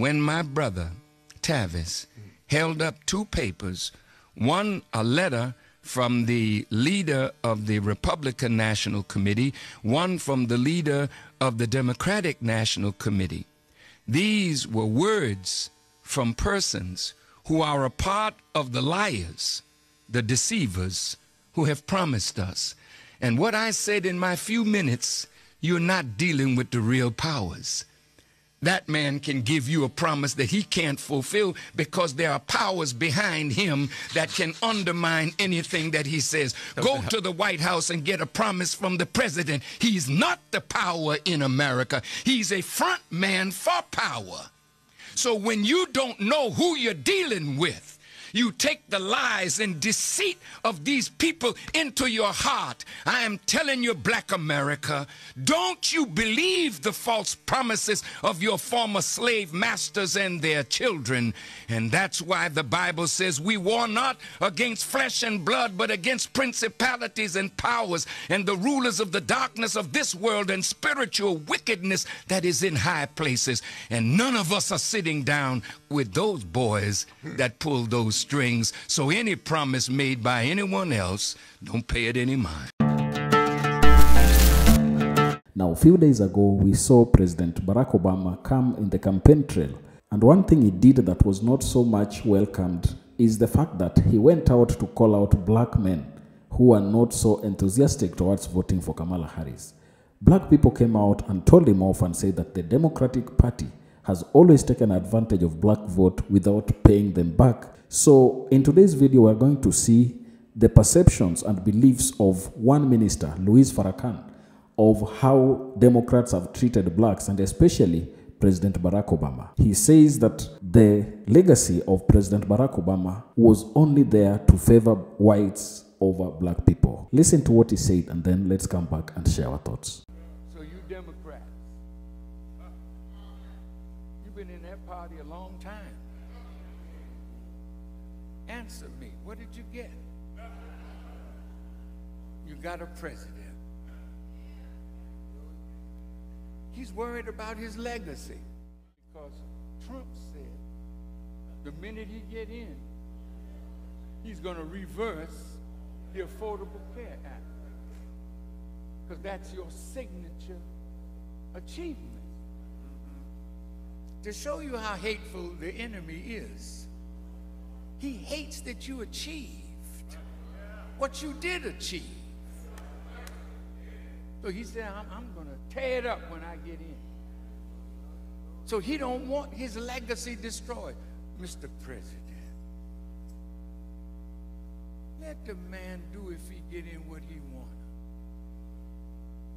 when my brother, Tavis, held up two papers, one a letter from the leader of the Republican National Committee, one from the leader of the Democratic National Committee. These were words from persons who are a part of the liars, the deceivers, who have promised us. And what I said in my few minutes, you're not dealing with the real powers. That man can give you a promise that he can't fulfill because there are powers behind him that can undermine anything that he says. Go to the White House and get a promise from the president. He's not the power in America. He's a front man for power. So when you don't know who you're dealing with, you take the lies and deceit of these people into your heart. I am telling you, Black America, don't you believe the false promises of your former slave masters and their children. And that's why the Bible says we war not against flesh and blood, but against principalities and powers and the rulers of the darkness of this world and spiritual wickedness that is in high places. And none of us are sitting down with those boys that pull those strings. So any promise made by anyone else, don't pay it any mind. Now, a few days ago, we saw President Barack Obama come in the campaign trail. And one thing he did that was not so much welcomed is the fact that he went out to call out black men who are not so enthusiastic towards voting for Kamala Harris. Black people came out and told him off and said that the Democratic Party has always taken advantage of black vote without paying them back. So in today's video, we're going to see the perceptions and beliefs of one minister, Louis Farrakhan, of how Democrats have treated blacks and especially President Barack Obama. He says that the legacy of President Barack Obama was only there to favor whites over black people. Listen to what he said and then let's come back and share our thoughts. So you Democrats, you've been in that party a long time. Answer me, what did you get? You got a president. He's worried about his legacy because Trump said the minute he get in, he's going to reverse the Affordable Care Act because that's your signature achievement. To show you how hateful the enemy is, he hates that you achieved what you did achieve. So he said, I'm going to tear it up when I get in. So he don't want his legacy destroyed. Mr. President, let the man do if he get in what he wants.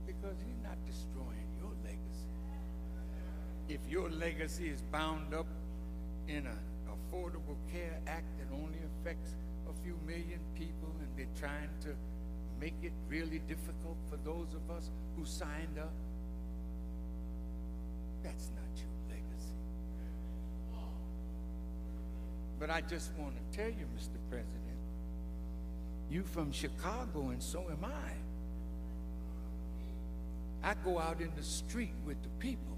Because he's not destroying your legacy. If your legacy is bound up in an Affordable Care Act that only affects a few million people and they're trying to make it really difficult for those of us who signed up, that's not your legacy. But I just want to tell you, Mr. President, you from Chicago and so am I. I go out in the street with the people.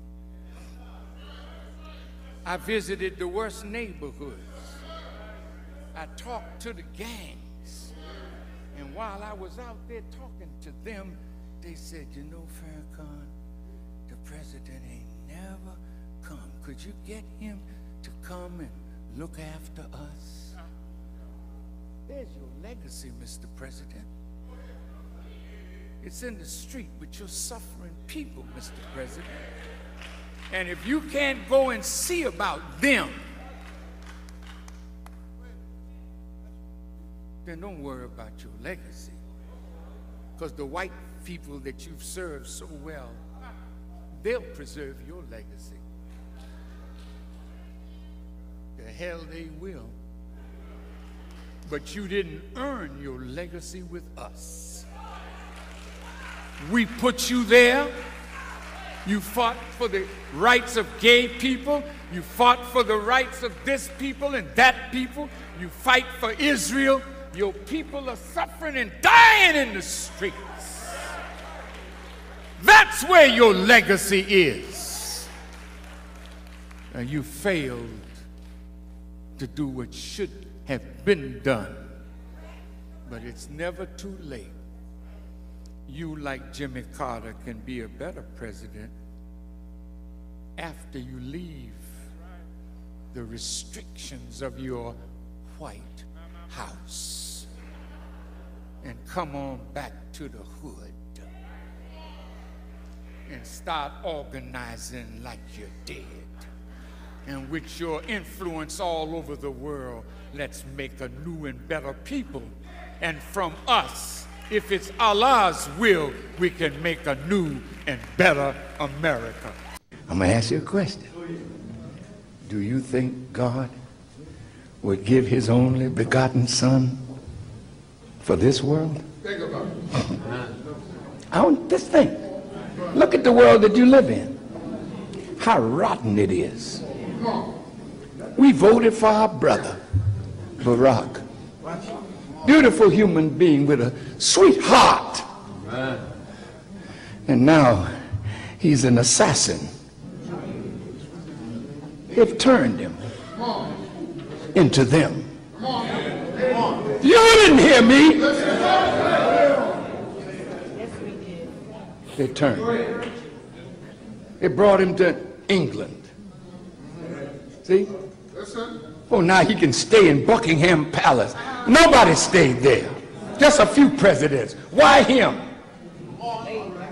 I visited the worst neighborhoods. I talked to the gangs. And while I was out there talking to them, they said, you know, Farrakhan, the president ain't never come. Could you get him to come and look after us? There's your legacy, Mr. President. It's in the street with your suffering people, Mr. President. And if you can't go and see about them, then don't worry about your legacy. Because the white people that you've served so well, they'll preserve your legacy. The hell they will. But you didn't earn your legacy with us. We put you there. You fought for the rights of gay people. You fought for the rights of this people and that people. You fight for Israel. Your people are suffering and dying in the streets. That's where your legacy is. You failed to do what should have been done. But it's never too late. You, like Jimmy Carter, can be a better president after you leave the restrictions of your White House and come on back to the hood and start organizing like you did. And with your influence all over the world, let's make a new and better people. And from us, if it's Allah's will, we can make a new and better America. I'm going to ask you a question. Do you think God would give his only begotten son for this world? Think about it. Just think. Look at the world that you live in. How rotten it is. We voted for our brother, Barack. Beautiful human being with a sweet heart. And now he's an assassin. They've turned him into them. You didn't hear me. They turned. They brought him to England. See? Oh, now he can stay in Buckingham Palace. Nobody stayed there. Just a few presidents. Why him?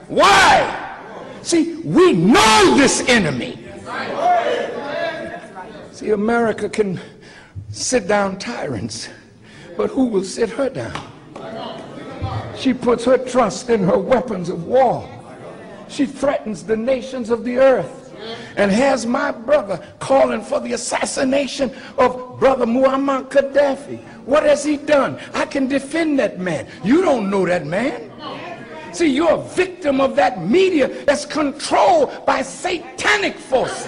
Why? See, we know this enemy. See, America can sit down tyrants, but who will sit her down? She puts her trust in her weapons of war. She threatens the nations of the earth and has my brother calling for the assassination of brother Muammar Gaddafi. What has he done? I can defend that man. You don't know that man. See, you're a victim of that media that's controlled by satanic forces.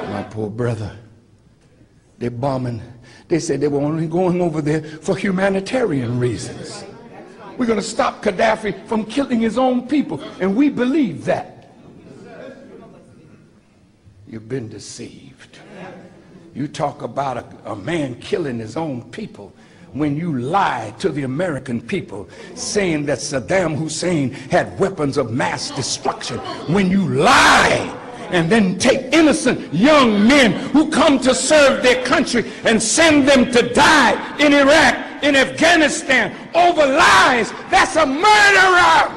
My poor brother, they're bombing. They said they were only going over there for humanitarian reasons. We're going to stop Gaddafi from killing his own people, and we believe that. You've been deceived. You talk about a man killing his own people when you lie to the American people saying that Saddam Hussein had weapons of mass destruction. When you lie and then take innocent young men who come to serve their country and send them to die in Iraq, in Afghanistan, over lies, that's a murderer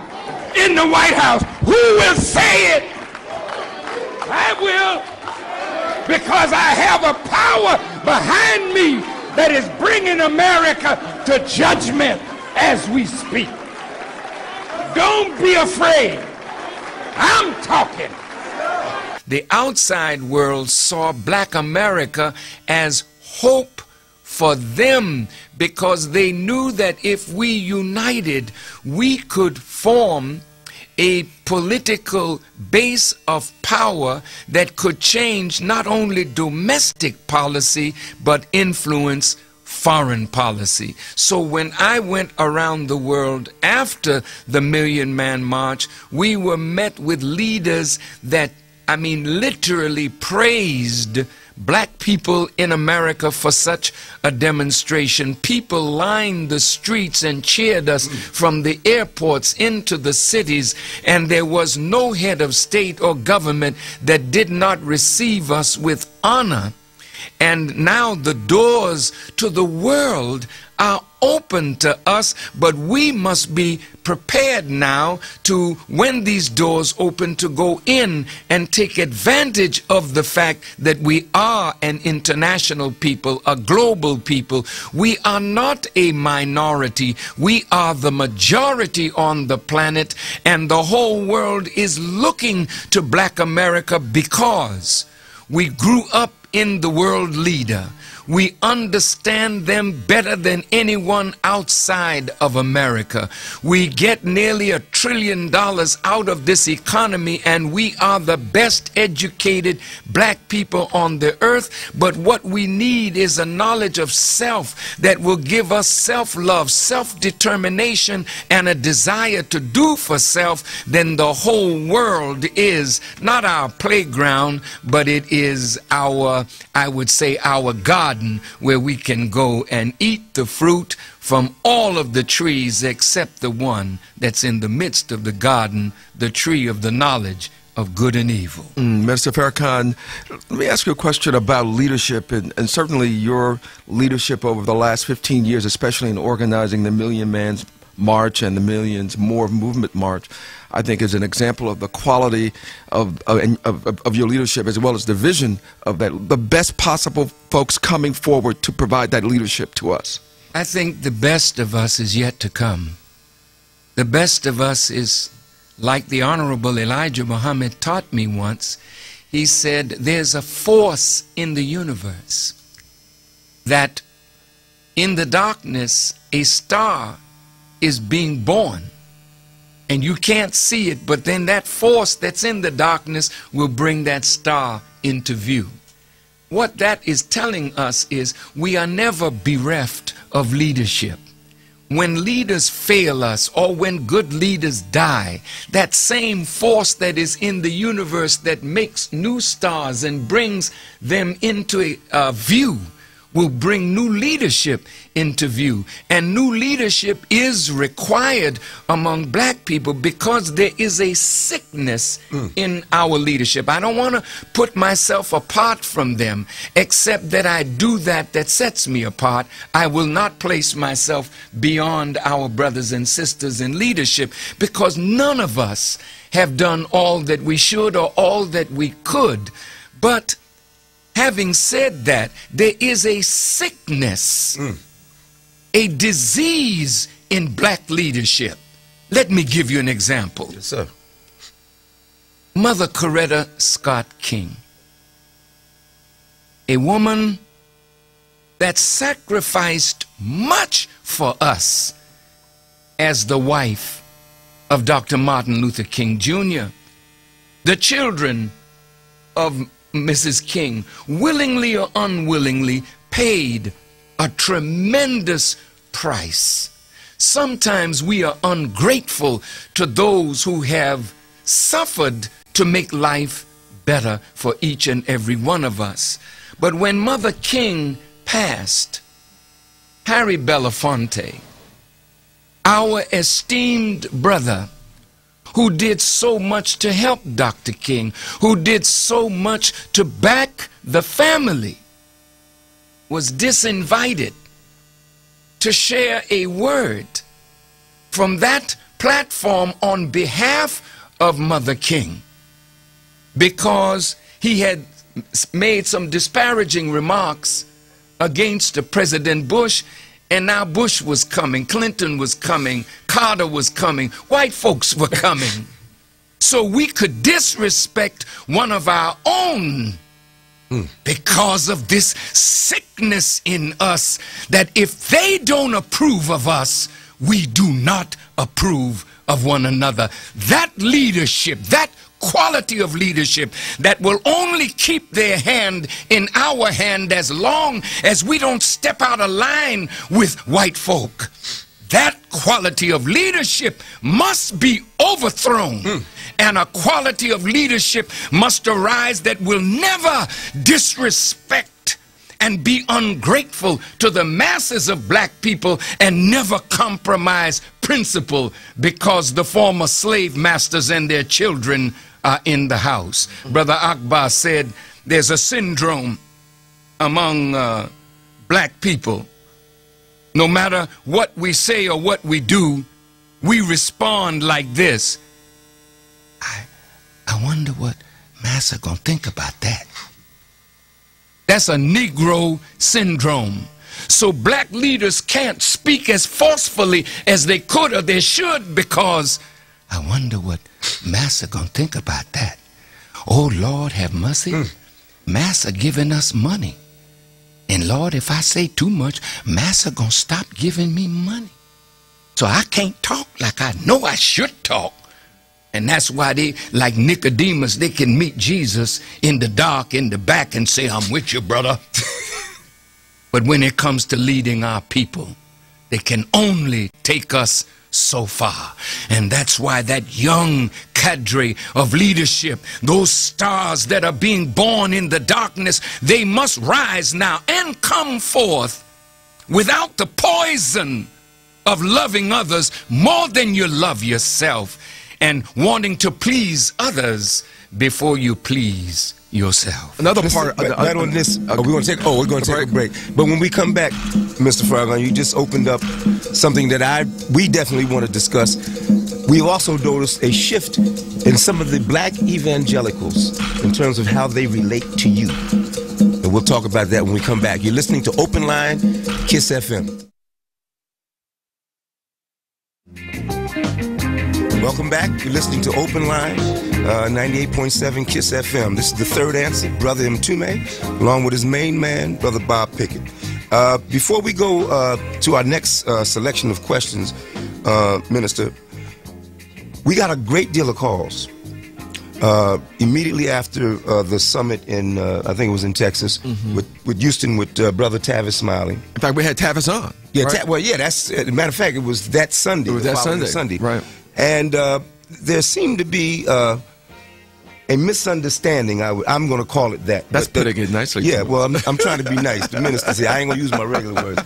in the White House. Who will say it? I will, because I have a power behind me that is bringing America to judgment as we speak. Don't be afraid. I'm talking. The outside world saw black America as hope for them because they knew that if we united, we could form a political base of power that could change not only domestic policy but influence foreign policy. So when I went around the world after the Million Man March, we were met with leaders that, literally praised black people in America for such a demonstration. People lined the streets and cheered us from the airports into the cities, and there was no head of state or government that did not receive us with honor. And now the doors to the world are open to us, but we must be prepared now to, when these doors open, to go in and take advantage of the fact that we are an international people, a global people. We are not a minority. We are the majority on the planet, and the whole world is looking to black America because we grew up in the world leader. We understand them better than anyone outside of America. We get nearly $1 trillion out of this economy, and we are the best educated black people on the earth. But what we need is a knowledge of self that will give us self-love, self-determination, and a desire to do for self. Then the whole world is not our playground, but it is our, I would say, our garden, where we can go and eat the fruit from all of the trees except the one that's in the midst of the garden, the tree of the knowledge of good and evil. Mr. Farrakhan, let me ask you a question about leadership, and certainly your leadership over the last 15 years, especially in organizing the Million Man's March and the Millions More Movement March, I think is an example of the quality of your leadership, as well as the vision of that, the best possible folks coming forward to provide that leadership to us. I think the best of us is yet to come. The best of us is like the Honorable Elijah Muhammad taught me once. He said, there's a force in the universe that in the darkness a star is being born, and you can't see it, but then that force that's in the darkness will bring that star into view. What that is telling us is we are never bereft of leadership. When leaders fail us, or when good leaders die, that same force that is in the universe that makes new stars and brings them into view will bring new leadership into view. And new leadership is required among black people because there is a sickness in our leadership. I don't want to put myself apart from them, except that I do that sets me apart. I will not place myself beyond our brothers and sisters in leadership, because none of us have done all that we should or all that we could. But having said that, there is a sickness, a disease in black leadership. Let me give you an example. Yes, sir. Mother Coretta Scott King, a woman that sacrificed much for us as the wife of Dr. Martin Luther King Jr. The children of Mrs. King, willingly or unwillingly, paid a tremendous price. Sometimes we are ungrateful to those who have suffered to make life better for each and every one of us. But when Mother King passed, Harry Belafonte, our esteemed brother, who did so much to help Dr. King, who did so much to back the family, was disinvited to share a word from that platform on behalf of Mother King, because he had made some disparaging remarks against President Bush. And now Bush was coming, Clinton was coming, Carter was coming, white folks were coming. So we could disrespect one of our own because of this sickness in us, that if they don't approve of us, we do not approve of one another. That leadership, that quality of leadership that will only keep their hand in our hand as long as we don't step out of line with white folk. That quality of leadership must be overthrown, and a quality of leadership must arise that will never disrespect and be ungrateful to the masses of black people, and never compromise principle because the former slave masters and their children are in the house. Brother Akbar said there's a syndrome among black people. No matter what we say or what we do, we respond like this. I wonder what Massa gonna think about that. That's a Negro syndrome. So black leaders can't speak as forcefully as they could or they should, because I wonder what Massa gonna think about that. Oh, Lord have mercy. Massa giving us money. And Lord, if I say too much, Massa gonna stop giving me money. So I can't talk like I know I should talk. And that's why they, like Nicodemus, they can meet Jesus in the dark, in the back, and say, I'm with you, brother. But when it comes to leading our people, they can only take us so far. And that's why that young cadre of leadership, those stars that are being born in the darkness, they must rise now and come forth without the poison of loving others more than you love yourself, and wanting to please others before you please yourself. Another part right on this, we're going to take a break. But when we come back, Mr. Farrakhan, you just opened up something that we definitely want to discuss. We've also noticed a shift in some of the black evangelicals in terms of how they relate to you. And we'll talk about that when we come back. You're listening to Open Line, KISS FM. Welcome back. You're listening to Open Line, 98.7 KISS FM. This is the third answer, Brother Mtume, along with his main man, Brother Bob Pickett. Before we go to our next selection of questions, Minister, we got a great deal of calls immediately after the summit in, I think it was in Texas, with Houston, with Brother Tavis Smiley. In fact, we had Tavis on. Yeah, right? well, yeah, that's, as a matter of fact, it was that Sunday. It was that Sunday. Right. And there seemed to be a misunderstanding. I'm going to call it that. That's putting it nicely. Yeah, well, I'm trying to be nice. The minister said I ain't going to use my regular words.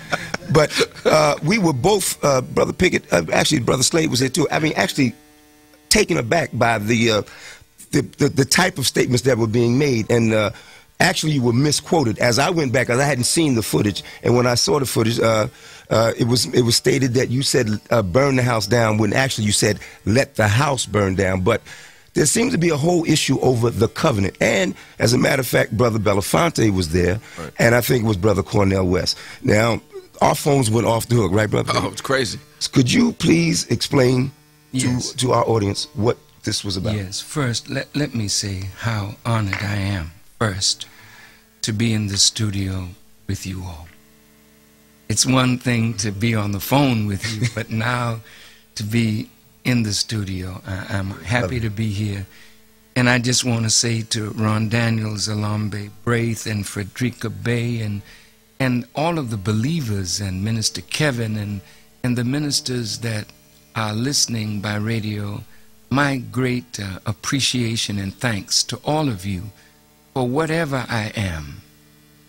But we were both, Brother Pickett, actually Brother Slade was here too. I mean, actually taken aback by the type of statements that were being made. And actually you were misquoted. As I went back, as I hadn't seen the footage, and when I saw the footage, it was stated that you said burn the house down, when actually you said let the house burn down. But there seems to be a whole issue over the covenant. And as a matter of fact, Brother Belafonte was there, right, and I think it was Brother Cornel West. Now, our phones went off the hook, right, Brother? Oh, it's crazy. Could you please explain Yes. to our audience what this was about? Yes. First, let me say how honored I am, first, to be in the studio with you all. It's one thing to be on the phone with you, but now to be in the studio, I'm happy to be here. And I just want to say to Ron Daniels, Alambe Braith, and Frederica Bay, and all of the believers, and Minister Kevin, and the ministers that are listening by radio, my great appreciation and thanks to all of you for whatever I am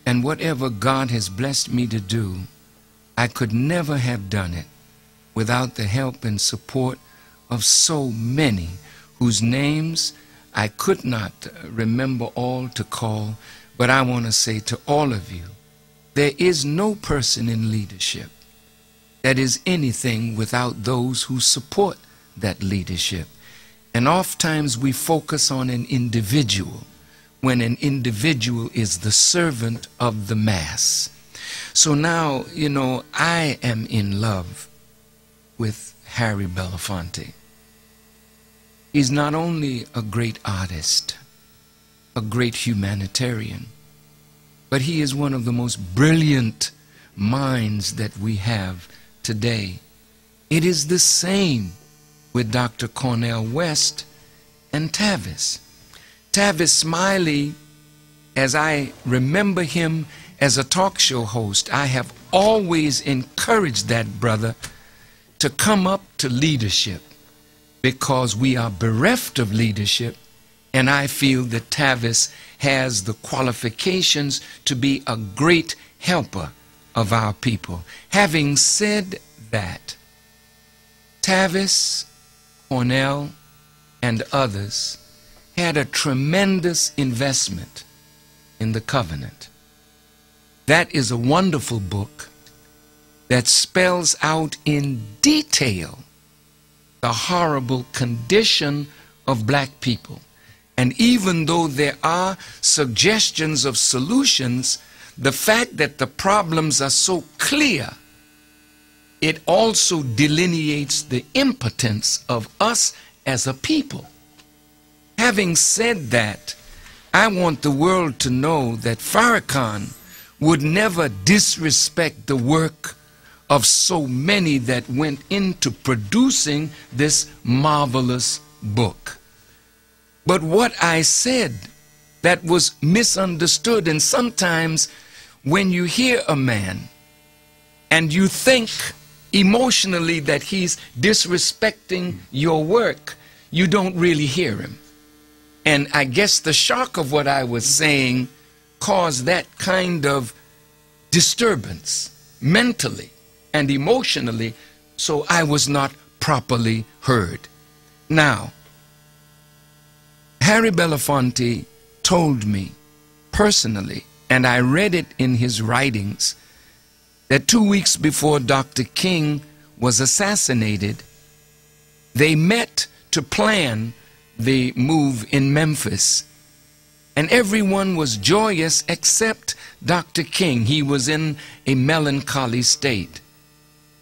and whatever God has blessed me to do. I could never have done it without the help and support of so many whose names I could not remember all to call, but I want to say to all of you, there is no person in leadership that is anything without those who support that leadership. And oftentimes we focus on an individual when an individual is the servant of the mass. So now, you know, I am in love with Harry Belafonte. He's not only a great artist, a great humanitarian, but he is one of the most brilliant minds that we have today. It is the same with Dr. Cornel West and Tavis. Tavis Smiley, as I remember him as a talk show host, I have always encouraged that brother to come up to leadership, because we are bereft of leadership, and I feel that Tavis has the qualifications to be a great helper of our people. Having said that, Tavis, Cornel, and others had a tremendous investment in the covenant. That is a wonderful book that spells out in detail the horrible condition of black people. And even though there are suggestions of solutions, the fact that the problems are so clear, it also delineates the impotence of us as a people. Having said that, I want the world to know that Farrakhan would never disrespect the work of so many that went into producing this marvelous book. But what I said that was misunderstood, and sometimes when you hear a man and you think emotionally that he's disrespecting your work, you don't really hear him. And I guess the shock of what I was saying caused that kind of disturbance mentally and emotionally, so I was not properly heard. Now, Harry Belafonte told me personally, and I read it in his writings, that 2 weeks before Dr. King was assassinated, they met to plan the move in Memphis. And everyone was joyous except Dr. King. He was in a melancholy state.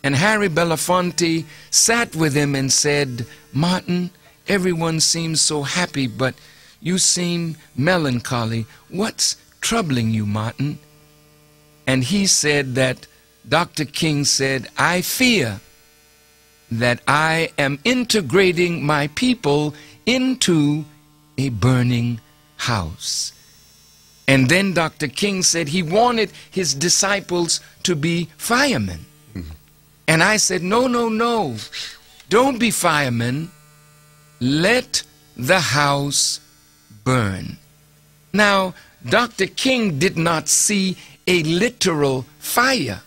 And Harry Belafonte sat with him and said, "Martin, everyone seems so happy, but you seem melancholy. What's troubling you, Martin?" And he said that Dr. King said, "I fear that I am integrating my people into a burning house." And then Dr. King said he wanted his disciples to be firemen. And I said, no, no, no, don't be firemen. Let the house burn. Now, Dr. King did not see a literal fire,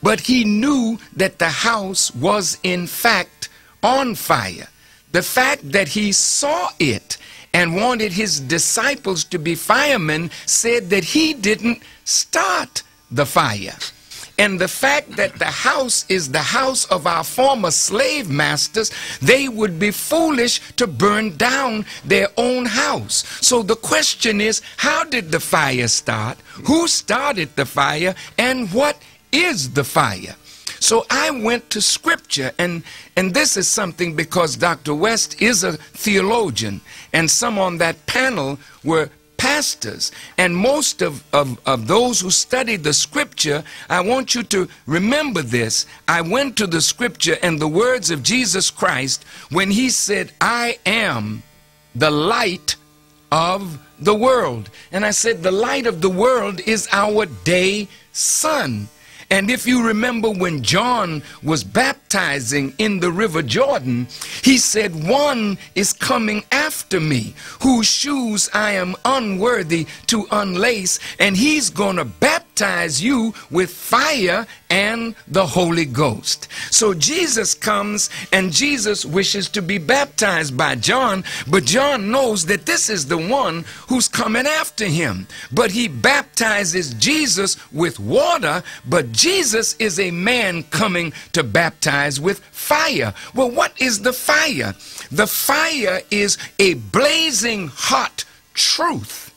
but he knew that the house was in fact on fire. The fact that he saw it and wanted his disciples to be firemen said that he didn't start the fire. And the fact that the house is the house of our former slave masters, they would be foolish to burn down their own house. So the question is, how did the fire start? Who started the fire? And what is the fire? So I went to scripture, and this is something because Dr. West is a theologian, and some on that panel were pastors, and most of those who studied the scripture, I want you to remember this. I went to the scripture and the words of Jesus Christ when he said, "I am the light of the world." And I said, the light of the world is our day sun. And if you remember when John was baptizing in the river Jordan, he said, "One is coming after me, whose shoes I am unworthy to unlace, and he's going to baptize you with fire and the Holy Ghost." So Jesus comes, and Jesus wishes to be baptized by John, but John knows that this is the one who's coming after him. But he baptizes Jesus with water, but Jesus is a man coming to baptize with fire. Well, what is the fire? The fire is a blazing hot truth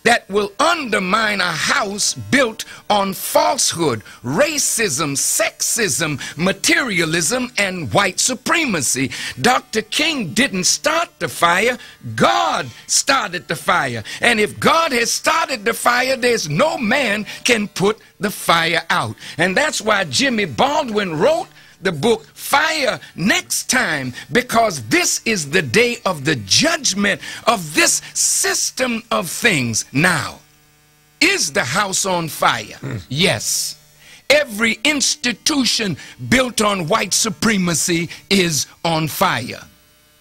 that will undermine a house built on falsehood, racism, sexism, materialism, and white supremacy. Dr. King didn't start the fire. God started the fire. And if God has started the fire, there's no man can put the fire out. And that's why Jimmy Baldwin wrote the book Fire Next Time, because this is the day of the judgment of this system of things. Now, is the house on fire? Yes. Every institution built on white supremacy is on fire.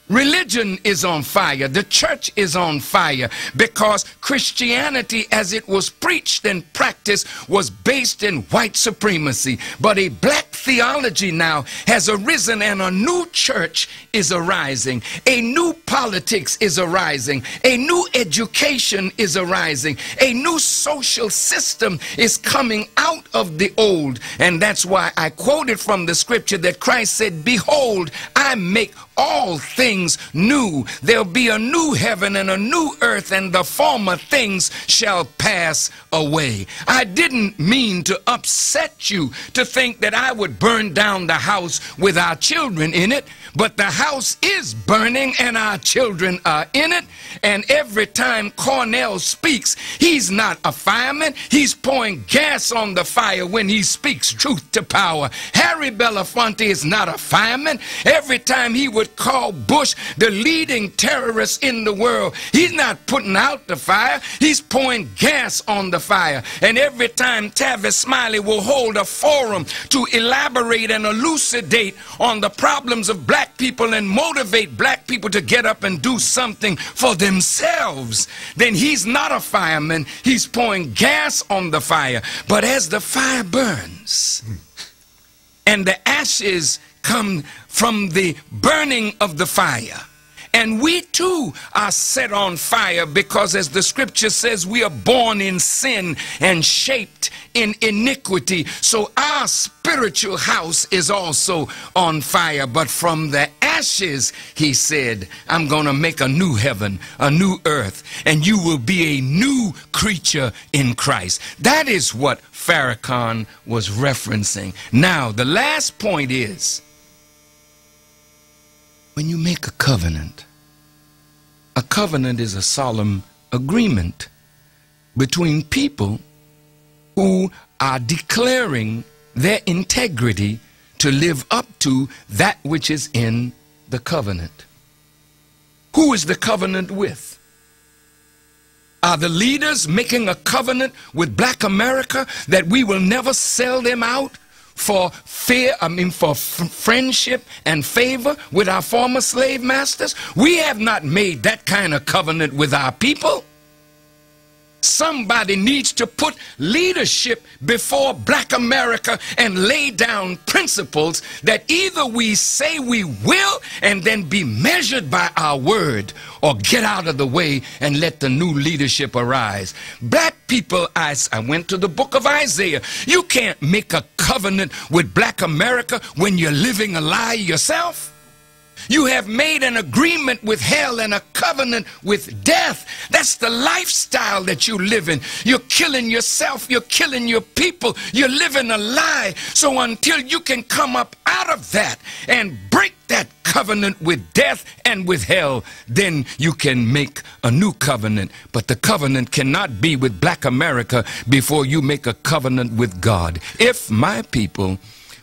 Religion is on fire. The church is on fire because Christianity, as it was preached and practiced, was based in white supremacy. But a black theology now has arisen, and a new church is arising. A new politics is arising. A new education is arising. A new social system is coming out of the old. And that's why I quoted from the scripture that Christ said, "Behold, I make all things new. There'll be a new heaven and a new earth, and the former things shall pass away. I didn't mean to upset you to think that I would burn down the house with our children in it, but the house is burning and our children are in it. And every time Cornell speaks, he's not a fireman. He's pouring gas on the fire when he speaks truth to power. Harry Belafonte is not a fireman. Every time he would call Bush the leading terrorist in the world, he's not putting out the fire. He's pouring gas on the fire. And every time Tavis Smiley will hold a forum to elaborate and elucidate on the problems of black people and motivate black people to get up and do something for themselves, then he's not a fireman. He's pouring gas on the fire. But as the fire burns and the ashes come from the burning of the fire, and we too are set on fire, because as the scripture says, we are born in sin and shaped in iniquity. So our spiritual house is also on fire. But from the ashes, he said, I'm going to make a new heaven, a new earth, and you will be a new creature in Christ. That is what Farrakhan was referencing. Now, the last point is, when you make a covenant is a solemn agreement between people who are declaring their integrity to live up to that which is in the covenant. Who is the covenant with? Are the leaders making a covenant with black America that we will never sell them out for friendship and favor with our former slave masters? We have not made that kind of covenant with our people. Somebody needs to put leadership before black America and lay down principles that either we say we will and then be measured by our word, or get out of the way and let the new leadership arise. Black people, I went to the book of Isaiah. You can't make a covenant with black America when you're living a lie yourself. You have made an agreement with hell and a covenant with death. That's the lifestyle that you live in. You're killing yourself. You're killing your people. You're living a lie. So until you can come up out of that and break that covenant with death and with hell, then you can make a new covenant. But the covenant cannot be with black America before you make a covenant with God. If my people,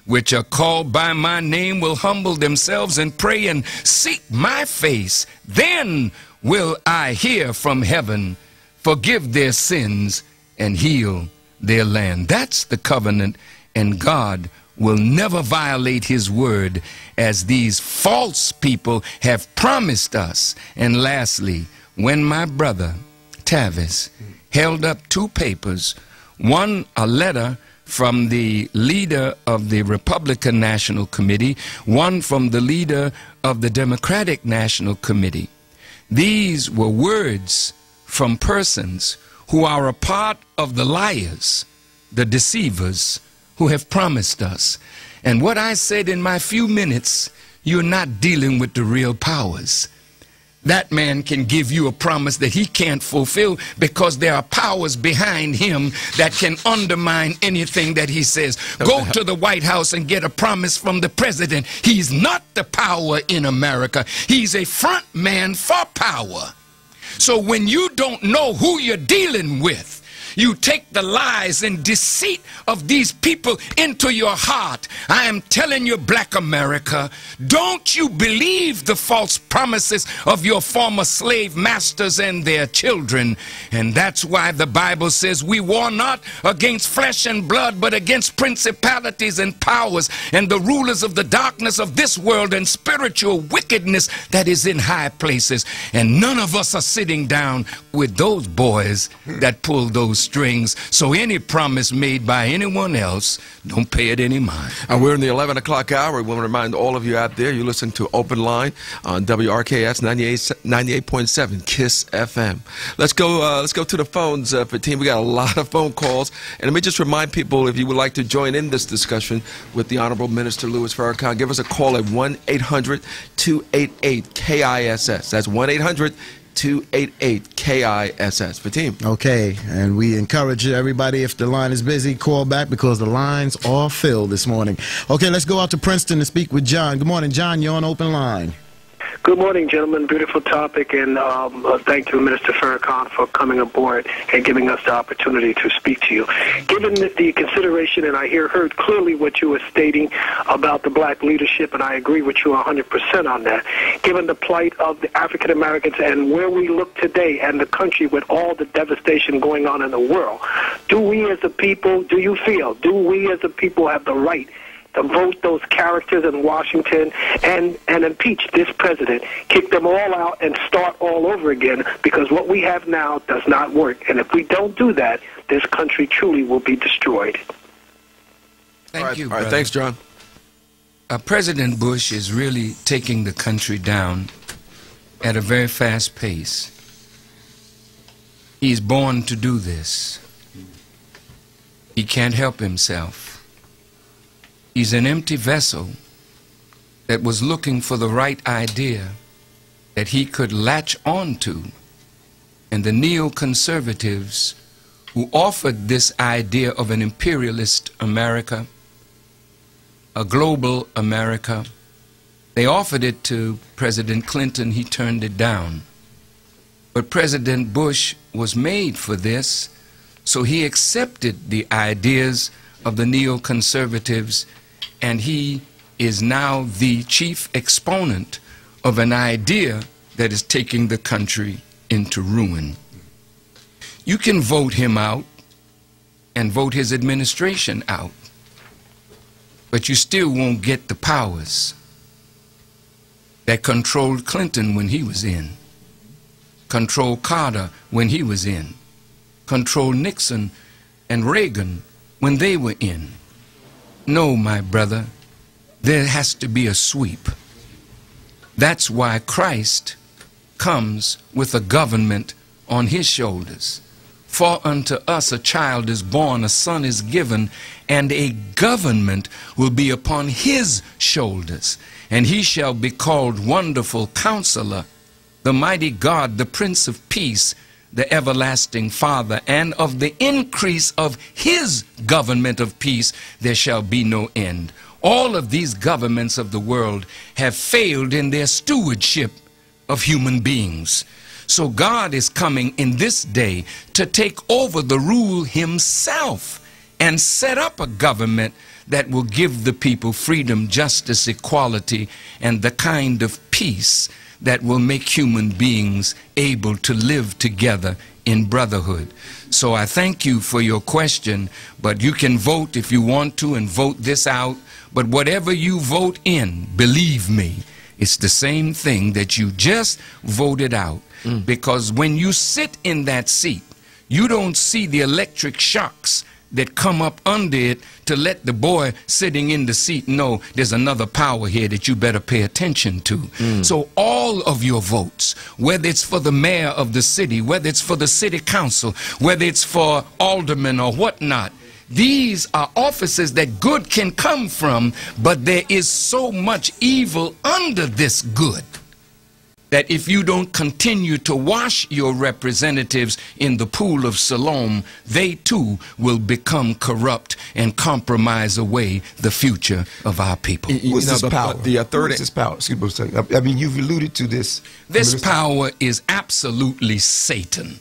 which are called by my name, will humble themselves and pray and seek my face, then will I hear from heaven, forgive their sins, and heal their land. That's the covenant, and God will never violate his word, as these false people have promised us. And lastly, when my brother Tavis held up two papers, one a letter from the leader of the Republican National Committee, one from the leader of the Democratic National Committee. These were words from persons who are a part of the liars, the deceivers, who have promised us. And what I said in my few minutes, you're not dealing with the real powers. That man can give you a promise that he can't fulfill, because there are powers behind him that can undermine anything that he says. Go to the White House and get a promise from the president. He's not the power in America. He's a front man for power. So when you don't know who you're dealing with, you take the lies and deceit of these people into your heart. I am telling you, black America, don't you believe the false promises of your former slave masters and their children. And that's why the Bible says we war not against flesh and blood, but against principalities and powers and the rulers of the darkness of this world and spiritual wickedness that is in high places. And none of us are sitting down with those boys that pull those strings, so any promise made by anyone else, don't pay it any mind. And we're in the 11 o'clock hour. We want to remind all of you out there, you listen to Open Line on WRKS 98.7 KISS FM. Let's go to the phones, Fatim. We got a lot of phone calls. And let me just remind people, if you would like to join in this discussion with the Honorable Minister Louis Farrakhan, give us a call at 1-800-288-KISS. That's 1-800-288-KISS. Fatim. Okay, and we encourage everybody, if the line is busy, call back because the lines are filled this morning. Okay, let's go out to Princeton to speak with John. Good morning, John. You're on Open Line. Good morning, gentlemen. Beautiful topic, and thank you, Minister Farrakhan, for coming aboard and giving us the opportunity to speak to you. Given the consideration, and I heard clearly what you were stating about the black leadership, and I agree with you 100% on that. Given the plight of the African Americans and where we look today and the country with all the devastation going on in the world, do we as a people, do you feel, do we as a people have the right to vote those characters in Washington and impeach this president, kick them all out and start all over again, because what we have now does not work. And if we don't do that, this country truly will be destroyed. Thank you, All right, thanks, John. President Bush is really taking the country down at a very fast pace. He's born to do this. He can't help himself. He's an empty vessel that was looking for the right idea that he could latch onto. And the neoconservatives who offered this idea of an imperialist America, a global America, they offered it to President Clinton. He turned it down. But President Bush was made for this, so he accepted the ideas of the neoconservatives, and he is now the chief exponent of an idea that is taking the country into ruin. You can vote him out and vote his administration out, but you still won't get the powers that controlled Clinton when he was in, controlled Carter when he was in, controlled Nixon and Reagan when they were in. No, my brother, there has to be a sweep. That's why Christ comes with a government on his shoulders. For unto us a child is born, a son is given, and a government will be upon his shoulders. And he shall be called Wonderful Counselor, the Mighty God, the Prince of Peace, the Everlasting Father, and of the increase of his government of peace there shall be no end. All of these governments of the world have failed in their stewardship of human beings. So God is coming in this day to take over the rule himself and set up a government that will give the people freedom, justice, equality, and the kind of peace that will make human beings able to live together in brotherhood. So I thank you for your question, but you can vote if you want to and vote this out. But whatever you vote in, believe me, it's the same thing that you just voted out. Because when you sit in that seat, you don't see the electric shocks that come up under it to let the boy sitting in the seat know there's another power here that you better pay attention to. So all of your votes, whether it's for the mayor of the city, whether it's for the city council, whether it's for aldermen or whatnot, these are offices that good can come from, but there is so much evil under this good that if you don't continue to wash your representatives in the pool of Siloam, they too will become corrupt and compromise away the future of our people. What's this power? What's this power? Excuse me, I mean, you've alluded to this. This power is absolutely Satan.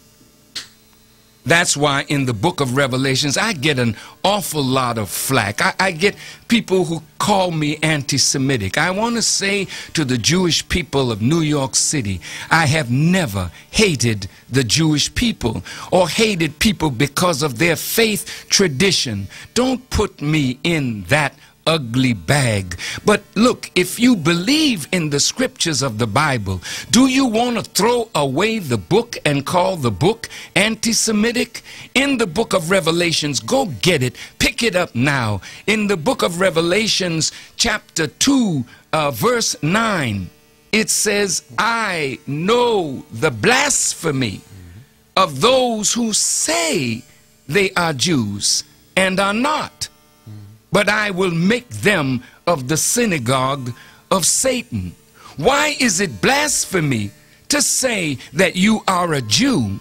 That's why in the book of Revelations, I get an awful lot of flack. I get people who call me anti-Semitic. I want to say to the Jewish people of New York City, I have never hated the Jewish people or hated people because of their faith tradition. Don't put me in that ugly bag. But look, if you believe in the scriptures of the Bible, do you want to throw away the book and call the book anti-Semitic? In the book of Revelations, go get it, pick it up now. In the book of Revelations, chapter 2, verse 9, it says, I know the blasphemy of those who say they are Jews and are not, but I will make them of the synagogue of Satan. Why is it blasphemy to say that you are a Jew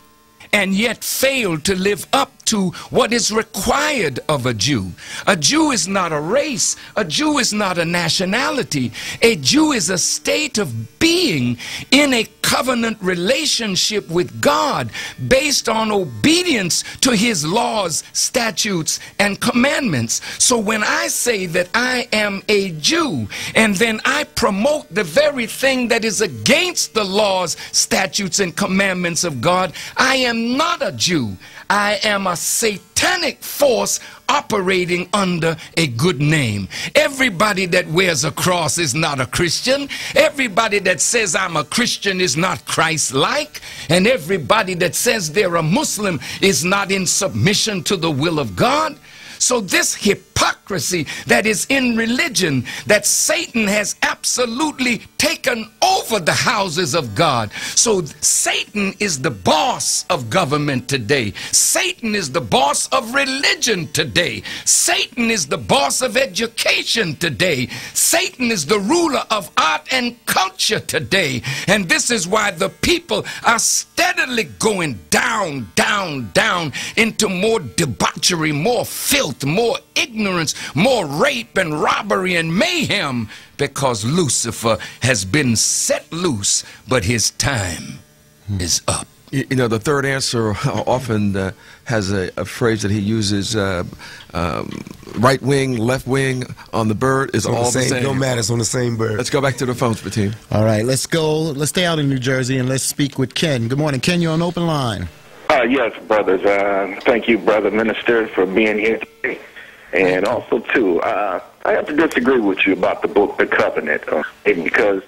and yet fail to live up to what is required of a Jew? A Jew is not a race. A Jew is not a nationality. A Jew is a state of being in a covenant relationship with God based on obedience to his laws, statutes, and commandments. So when I say that I am a Jew and then I promote the very thing that is against the laws, statutes, and commandments of God, I am not a Jew. I am a satanic force operating under a good name. Everybody that wears a cross is not a Christian. Everybody that says I'm a Christian is not Christ-like. And everybody that says they're a Muslim is not in submission to the will of God. So this hypocrisy that is in religion, that Satan has absolutely taken over the houses of God. So Satan is the boss of government today. Satan is the boss of religion today. Satan is the boss of education today. Satan is the ruler of art and culture today. And this is why the people are steadily going down, down, down into more debauchery, more filth, more ignorance, more rape and robbery and mayhem, because Lucifer has been set loose, but his time is up. You know, the third answer often has a phrase that he uses, right wing, left wing on the bird is all the same. Don't matter, it's on the same bird. Let's go back to the phones, Batim. All right, let's go. Let's stay out in New Jersey and let's speak with Ken. Good morning, Ken. You're on open line. Yes, brothers. Thank you, Brother Minister, for being here today. And also, too, I have to disagree with you about the book, The Covenant, because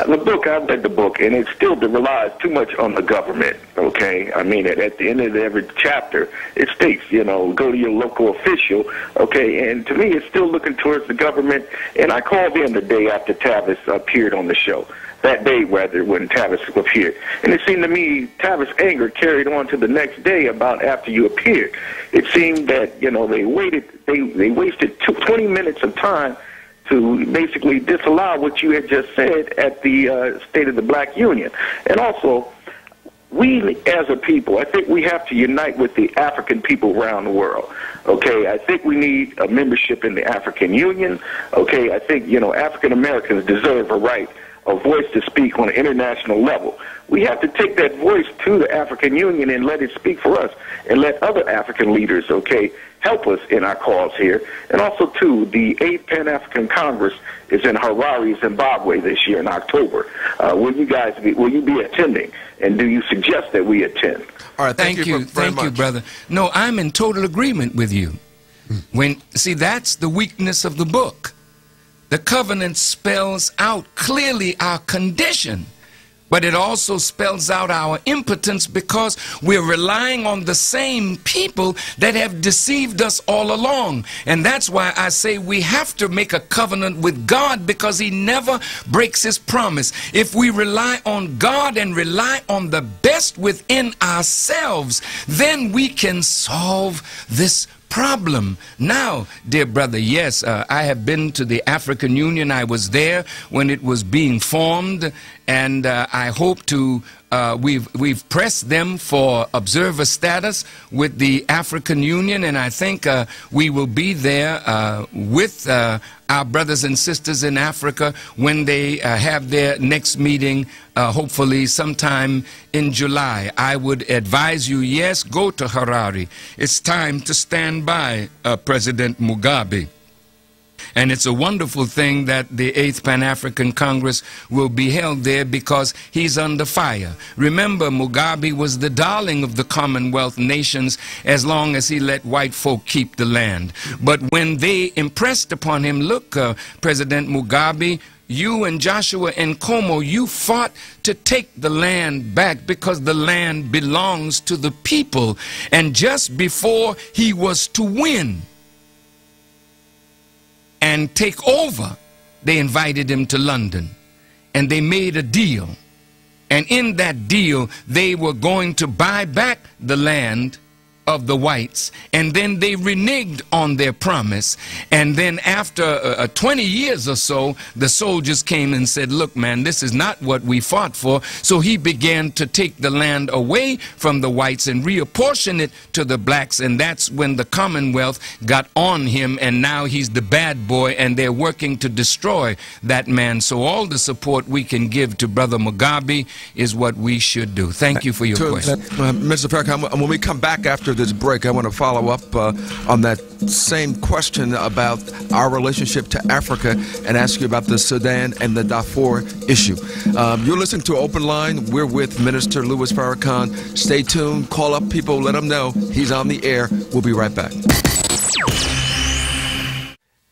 the book, I read the book, and it still relies too much on the government, okay? I mean, at the end of every chapter, it states, you know, go to your local official, okay? And to me, it's still looking towards the government. And I called in the day after Tavis appeared on the show. That day, rather, when Tavis appeared. And it seemed to me Tavis' anger carried on to the next day about after you appeared. It seemed that, you know, they wasted 20 minutes of time to basically disallow what you had just said at the State of the Black Union. And also, we as a people, I think we have to unite with the African people around the world. Okay, I think we need a membership in the African Union. Okay, I think, you know, African Americans deserve a right, a voice to speak on an international level. We have to take that voice to the African Union and let it speak for us, and let other African leaders, okay, help us in our cause here. And also, too, the 8th Pan-African Congress is in Harare, Zimbabwe this year in October. Will you be attending? And do you suggest that we attend? All right, thank you very much. Thank you, brother. No, I'm in total agreement with you. See, that's the weakness of the book. The covenant spells out clearly our condition, but it also spells out our impotence, because we're relying on the same people that have deceived us all along. And that's why I say we have to make a covenant with God, because he never breaks his promise. If we rely on God and rely on the best within ourselves, then we can solve this problem. Now, dear brother, yes, I have been to the African Union. I was there when it was being formed, and I hope to we've pressed them for observer status with the African Union, and I think we will be there with our brothers and sisters in Africa when they have their next meeting, hopefully sometime in July. I would advise you, yes, go to Harare. It's time to stand by President Mugabe. And it's a wonderful thing that the 8th Pan-African Congress will be held there because he's under fire. Remember, Mugabe was the darling of the Commonwealth nations as long as he let white folk keep the land. But when they impressed upon him, look, President Mugabe, you and Joshua and Como, you fought to take the land back because the land belongs to the people. And just before he was to win and take over, they invited him to London and they made a deal. And in that deal, they were going to buy back the land of the whites, and then they reneged on their promise. And then after 20 years or so, the soldiers came and said, look, man, this is not what we fought for. So he began to take the land away from the whites and reapportion it to the blacks, and that's when the Commonwealth got on him, and now he's the bad boy, and they're working to destroy that man. So all the support we can give to Brother Mugabe is what we should do. Thank you for your question. Mr. Farrakhan, when we come back after this break, I want to follow up on that same question about our relationship to Africa and ask you about the Sudan and the Darfur issue. You're listening to Open Line. We're with Minister Louis Farrakhan. Stay tuned. Call up people. Let them know he's on the air. We'll be right back.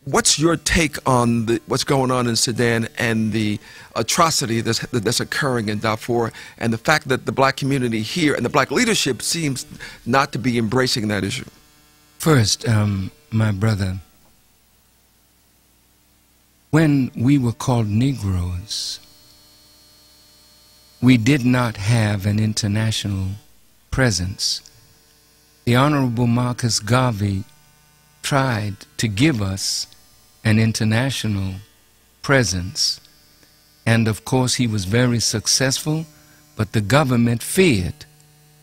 What's your take on what's going on in Sudan and the atrocity that's occurring in Darfur, and the fact that the black community here and the black leadership seems not to be embracing that issue? First, my brother, when we were called Negroes, we did not have an international presence. The Honorable Marcus Garvey tried to give us an international presence, and of course he was very successful, but the government feared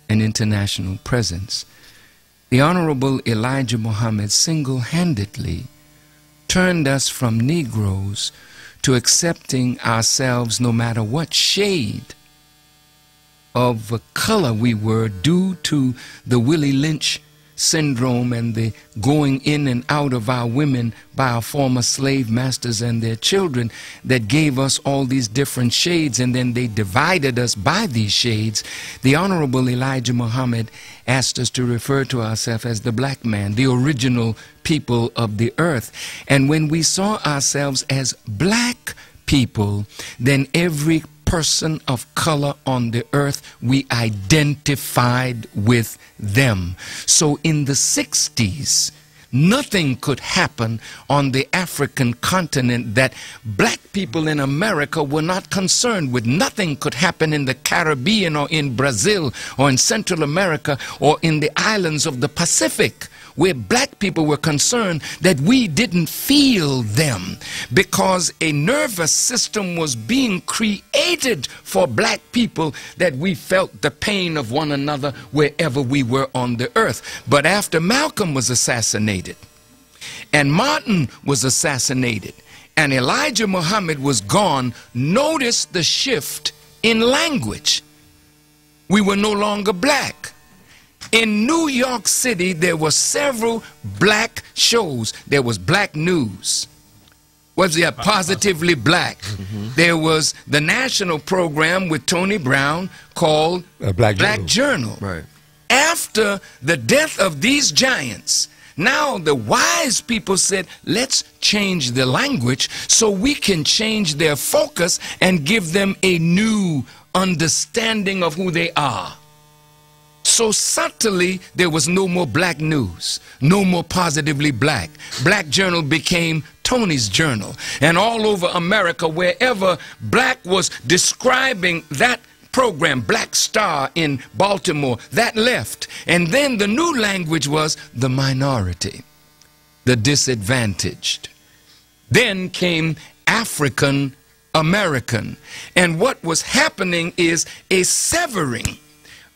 an international presence. The Honorable Elijah Muhammad single-handedly turned us from Negroes to accepting ourselves no matter what shade of color we were, due to the Willie Lynch syndrome and the going in and out of our women by our former slave masters and their children that gave us all these different shades, and then they divided us by these shades. The Honorable Elijah Muhammad asked us to refer to ourselves as the black man, the original people of the earth. And when we saw ourselves as black people, then every person of color on the earth, we identified with them. So in the 60s, nothing could happen on the African continent that black people in America were not concerned with. Nothing could happen in the Caribbean or in Brazil or in Central America or in the islands of the Pacific, where black people were concerned, that we didn't feel them, because a nervous system was being created for black people, that we felt the pain of one another wherever we were on the earth. But after Malcolm was assassinated and Martin was assassinated and Elijah Muhammad was gone, notice the shift in language. We were no longer black. In New York City, there were several black shows. There was Black News. Was there Positively Black? There was the national program with Tony Brown called Black Journal. Right. After the death of these giants, now the wise people said, let's change the language so we can change their focus and give them a new understanding of who they are. So subtly, there was no more Black News, no more Positively Black. Black Journal became Tony's Journal. And all over America, wherever black was describing that program, Black Star in Baltimore, that left. And then the new language was the minority, the disadvantaged. Then came African American. And what was happening is a severing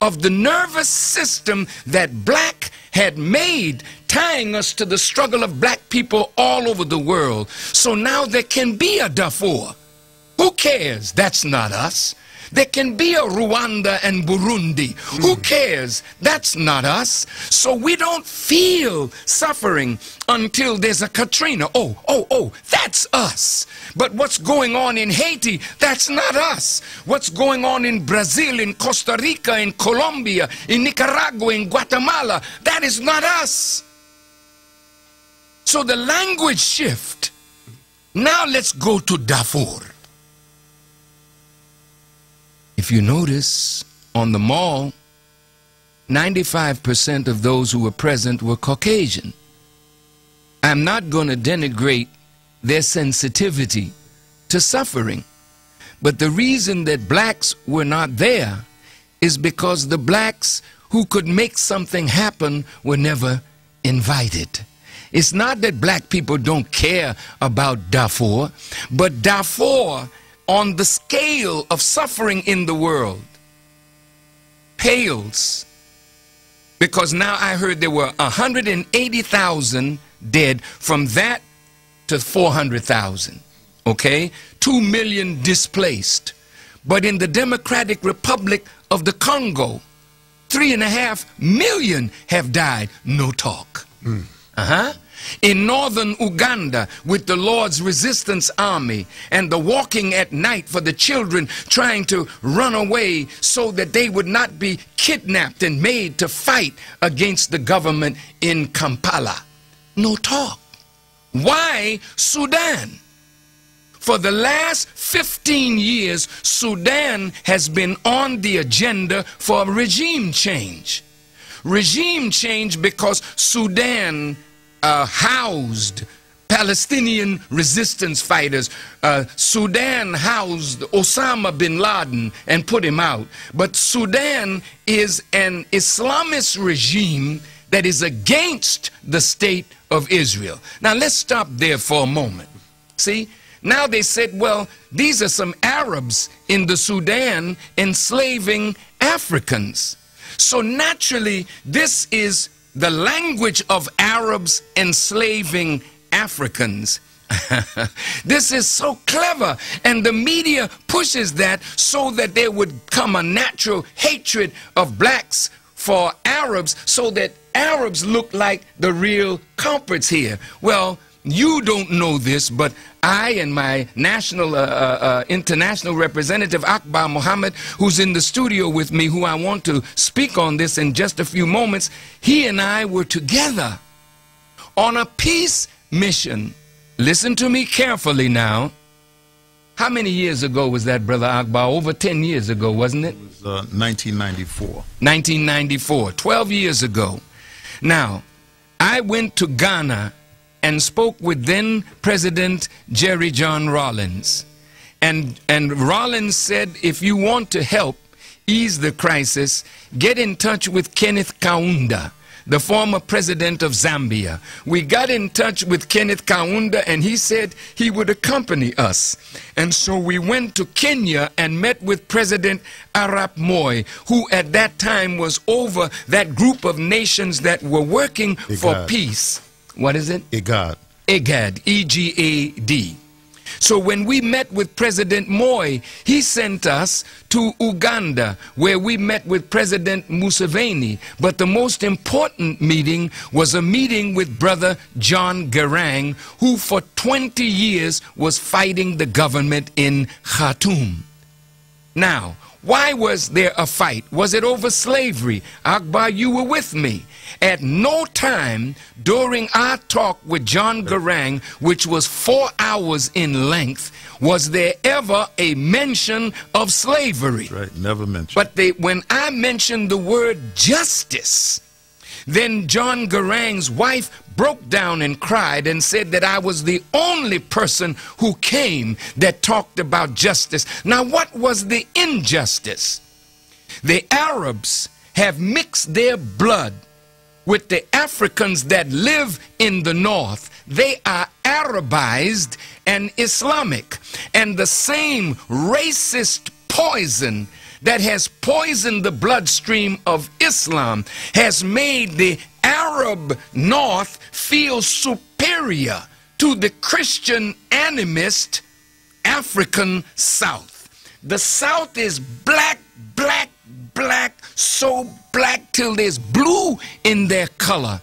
of the nervous system that black had made, tying us to the struggle of black people all over the world. So now there can be a Darfur. Who cares? That's not us. There can be a Rwanda and Burundi. Who cares? That's not us. So we don't feel suffering until there's a Katrina. Oh, that's us. But what's going on in Haiti, that's not us. What's going on in Brazil, in Costa Rica, in Colombia, in Nicaragua, in Guatemala, that is not us. So the language shift. Now let's go to Darfur. If you notice, on the mall, 95% of those who were present were Caucasian. I'm not going to denigrate their sensitivity to suffering, but the reason that blacks were not there is because the blacks who could make something happen were never invited. It's not that black people don't care about Darfur, but Darfur, on the scale of suffering in the world, pales, because now I heard there were 180,000 dead, from that to 400,000, okay? 2 million displaced. But in the Democratic Republic of the Congo, 3.5 million have died. No talk. In northern Uganda, with the Lord's Resistance Army and the walking at night for the children trying to run away so that they would not be kidnapped and made to fight against the government in Kampala. No talk. Why Sudan? For the last 15 years, Sudan has been on the agenda for regime change. Regime change because Sudan housed Palestinian resistance fighters. Sudan housed Osama bin Laden and put him out. But Sudan is an Islamist regime that is against the state of Israel. Now let's stop there for a moment. See, now they said, well, these are some Arabs in the Sudan enslaving Africans. So naturally, this is the language of Arabs enslaving Africans. This is so clever, and the media pushes that so that there would come a natural hatred of blacks for Arabs, so that Arabs look like the real culprits here. Well, you don't know this, but I and my national, international representative, Akbar Muhammad, who's in the studio with me, who I want to speak on this in just a few moments, he and I were together on a peace mission. Listen to me carefully now. How many years ago was that, Brother Akbar? Over 10 years ago, wasn't it? It was 1994. 1994, 12 years ago. Now, I went to Ghana and spoke with then President Jerry John Rawlings. And Rawlings said, if you want to help ease the crisis, get in touch with Kenneth Kaunda, the former president of Zambia. We got in touch with Kenneth Kaunda, and he said he would accompany us. And so we went to Kenya and met with President Arap Moi, who at that time was over that group of nations that were working for peace. What is it? IGAD. IGAD, E-G-A-D. So when we met with President Moi, he sent us to Uganda, where we met with President Museveni. But the most important meeting was a meeting with Brother John Garang, who for 20 years was fighting the government in Khartoum. Now, why was there a fight? Was it over slavery? Akbar, you were with me. At no time during our talk with John Garang, which was 4 hours in length, was there ever a mention of slavery. Right, never mentioned. But when I mentioned the word justice, then John Garang's wife broke down and cried and said that I was the only person who came that talked about justice. Now, what was the injustice? The Arabs have mixed their blood with the Africans that live in the north. They are Arabized and Islamic. And the same racist poison that has poisoned the bloodstream of Islam has made the Arab North feel superior to the Christian animist African South. The South is black, black, black, so black till there's blue in their color.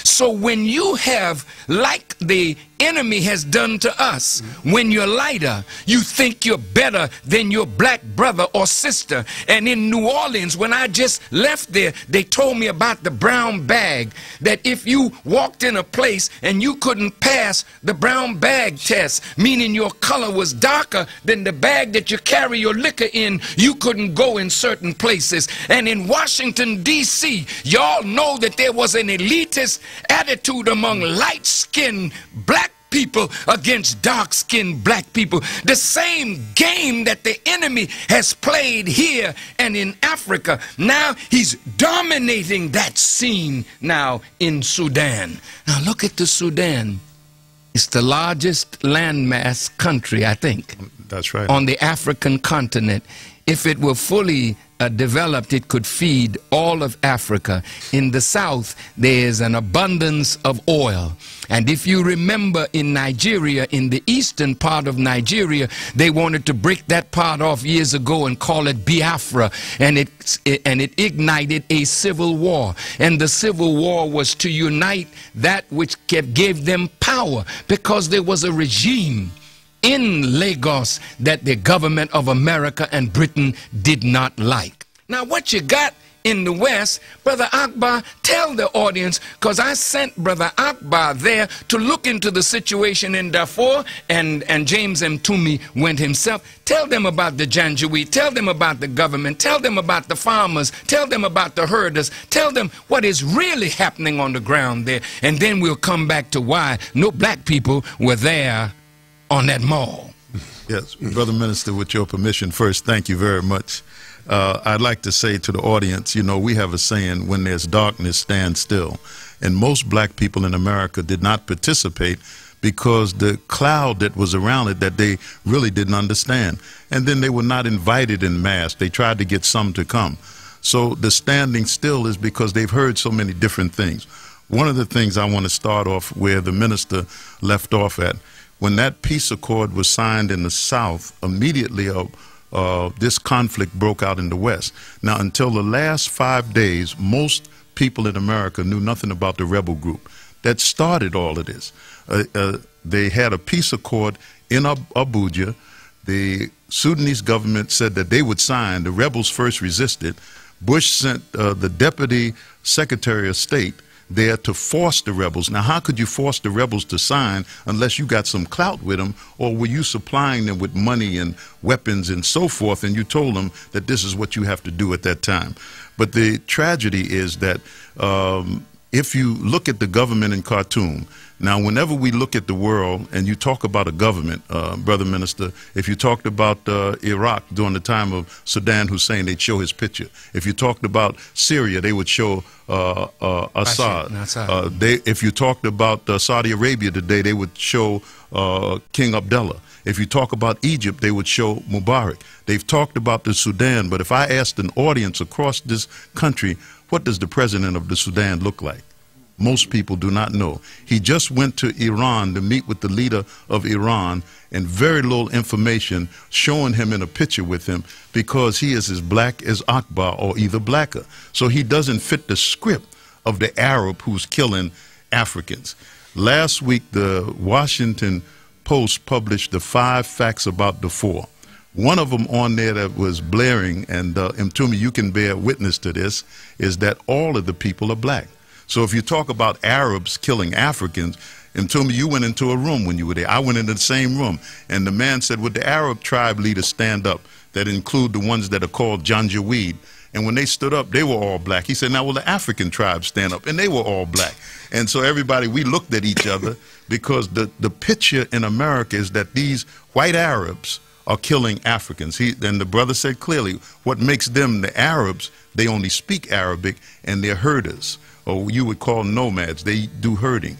So when you have, like the enemy has done to us, when you're lighter, you think you're better than your black brother or sister. And in New Orleans, when I just left there, they told me about the brown bag, that if you walked in a place and you couldn't pass the brown bag test, meaning your color was darker than the bag that you carry your liquor in, you couldn't go in certain places. And in Washington, D.C., y'all know that there was an elitist attitude among light-skinned black people against dark-skinned black people. The same game that the enemy has played here and in Africa. Now he's dominating that scene now in Sudan. Now look at the Sudan. It's the largest landmass country, I think. That's right. On the African continent. If it were fully developed, it could feed all of Africa. In the south, there's an abundance of oil. And if you remember in Nigeria, in the eastern part of Nigeria, they wanted to break that part off years ago and call it Biafra. And it ignited a civil war. And the civil war was to unite that which gave them power, because there was a regime in Lagos that the government of America and Britain did not like. Now what you got in the West, Brother Akbar, tell the audience, because I sent Brother Akbar there to look into the situation in Darfur, and James M. Toomey went himself. Tell them about the Janjaweed, tell them about the government, tell them about the farmers, tell them about the herders, tell them what is really happening on the ground there, and then we'll come back to why no black people were there on that mall. Yes, Brother Minister, with your permission, first, thank you very much. I'd like to say to the audience, you know, we have a saying, when there's darkness, stand still. And most black people in America did not participate because the cloud that was around it that they really didn't understand. And then they were not invited in mass. They tried to get some to come. So the standing still is because they've heard so many different things. One of the things I want to start off where the minister left off at, when that peace accord was signed in the South, immediately this conflict broke out in the West. Now, until the last 5 days, most people in America knew nothing about the rebel group that started all of this. They had a peace accord in Abuja. The Sudanese government said that they would sign. The rebels first resisted. Bush sent the Deputy Secretary of State there to force the rebels. Now, how could you force the rebels to sign unless you got some clout with them, or were you supplying them with money and weapons and so forth, and you told them that this is what you have to do at that time? But the tragedy is that if you look at the government in Khartoum, now whenever we look at the world and you talk about a government, Brother Minister, if you talked about Iraq during the time of Saddam Hussein, they'd show his picture. If you talked about Syria, they would show Assad. If you talked about Saudi Arabia today, they would show King Abdullah. If you talk about Egypt, they would show Mubarak. They've talked about the Sudan, but if I asked an audience across this country, what does the president of the Sudan look like? Most people do not know. He just went to Iran to meet with the leader of Iran, and very little information showing him in a picture with him, because he is as black as Akbar or either blacker. So he doesn't fit the script of the Arab who's killing Africans. Last week, the Washington Post published the 5 facts about Darfur. One of them on there that was blaring, and Mtumi, you can bear witness to this, is that all of the people are black. So if you talk about Arabs killing Africans, Mtumi, you went into a room when you were there. I went into the same room, and the man said, would the Arab tribe leaders stand up, that include the ones that are called Janjaweed? And when they stood up, they were all black. He said, now will the African tribes stand up? And they were all black. And so everybody, we looked at each other, because the picture in America is that these white Arabs are killing Africans. And the brother said clearly, what makes them the Arabs, they only speak Arabic, and they're herders, or you would call nomads. They do herding.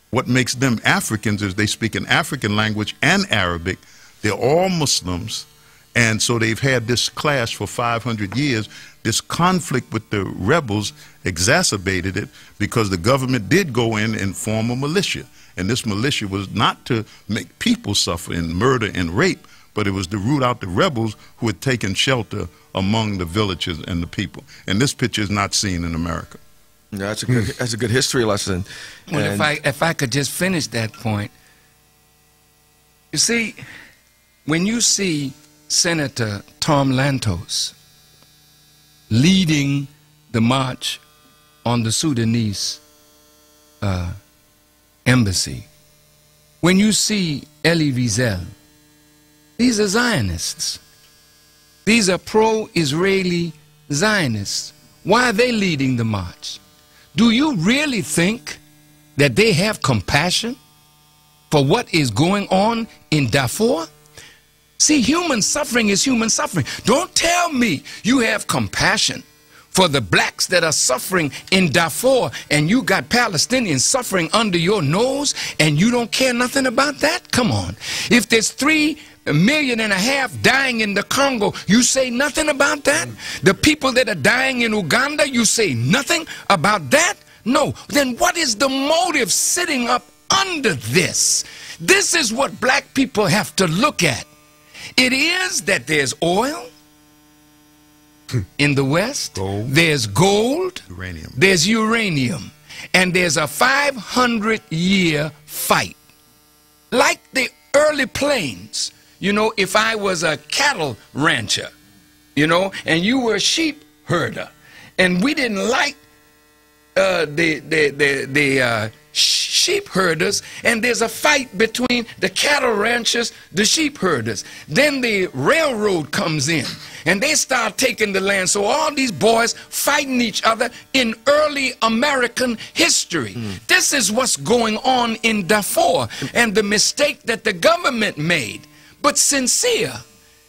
What makes them Africans is they speak an African language and Arabic. They're all Muslims, and so they've had this clash for 500 years. This conflict with the rebels exacerbated it, because the government did go in and form a militia. And this militia was not to make people suffer in murder and rape, but it was to root out the rebels who had taken shelter among the villages and the people. And this picture is not seen in America. Yeah, that's a good history lesson. Well, if I could just finish that point. You see, when you see Senator Tom Lantos leading the march on the Sudanese embassy, when you see Elie Wiesel, these are Zionists. These are pro-Israeli Zionists. Why are they leading the march? Do you really think that they have compassion for what is going on in Darfur? See, human suffering is human suffering. Don't tell me you have compassion for the blacks that are suffering in Darfur, and you got Palestinians suffering under your nose, and you don't care nothing about that? Come on. If there's 3.5 million dying in the Congo, you say nothing about that? The people that are dying in Uganda, you say nothing about that? No. Then what is the motive sitting up under this? This is what black people have to look at. It is that there's oil in the West, there's gold, there's uranium, and there's a 500-year fight. Like the early plains, you know, if I was a cattle rancher, you know, and you were a sheep herder, and we didn't like the sheep herders, and there's a fight between the cattle ranchers, the sheep herders. Then the railroad comes in, and they start taking the land. So all these boys fighting each other in early American history. This is what's going on in Darfur, and the mistake that the government made. But sincere,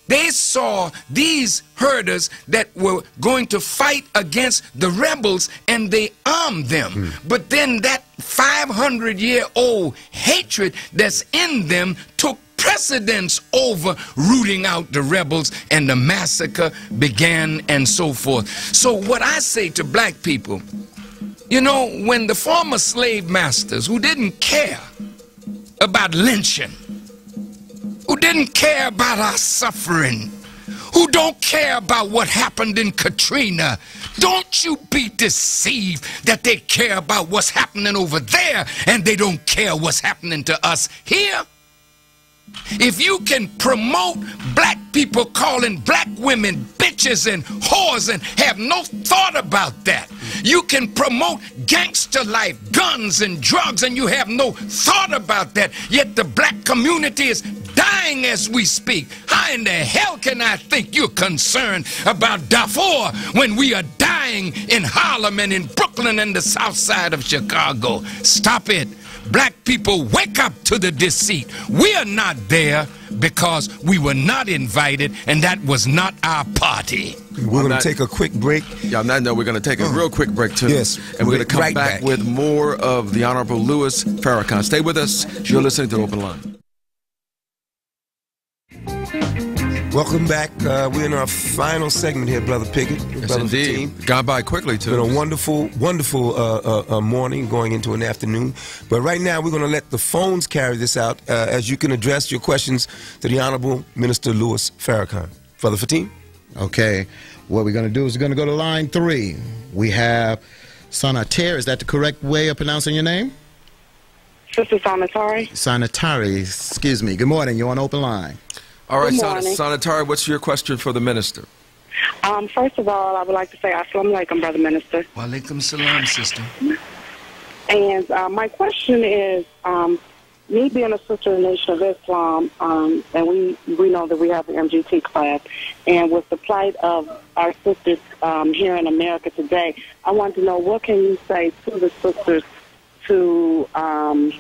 they saw these herders that were going to fight against the rebels, and they armed them. But then that 500-year-old hatred that's in them took precedence over rooting out the rebels, and the massacre began and so forth. So what I say to black people, you know, when the former slave masters who didn't care about lynching, who didn't care about our suffering, who don't care about what happened in Katrina, don't you be deceived that they care about what's happening over there and they don't care what's happening to us here. If you can promote black people calling black women bitches and whores and have no thought about that, you can promote gangster life, guns and drugs, and you have no thought about that, yet the black community is dying as we speak. How in the hell can I think you're concerned about Darfur when we are dying in Harlem and in Brooklyn and the south side of Chicago? Stop it. Black people, wake up to the deceit. We are not there because we were not invited, and that was not our party. We're going to take a quick break. Yeah, on that note, we're going to take a real quick break, too. Yes. And we're going to come back with more of the Honorable Louis Farrakhan. Stay with us. You're listening to Open Line. Welcome back. We're in our final segment here, Brother Pickett. Yes, indeed. Gone by quickly, too. It's been a wonderful, wonderful morning going into an afternoon. But right now, we're going to let the phones carry this out as you can address your questions to the Honorable Minister Louis Farrakhan. Brother Fatim? Okay. What we're going to do is we're going to go to line 3. We have Sanatari. Is that the correct way of pronouncing your name? Sister Sanatari. Sanatari. Excuse me. Good morning. You're on Open Line. All right, Sanatari, what's your question for the minister? First of all, I would like to say Assalamu alaikum, Brother Minister. Wa alaikum salam, sister. And my question is, me being a sister in the Nation of Islam, and we know that we have the MGT class, and with the plight of our sisters here in America today, I want to know, what can you say to the sisters to kind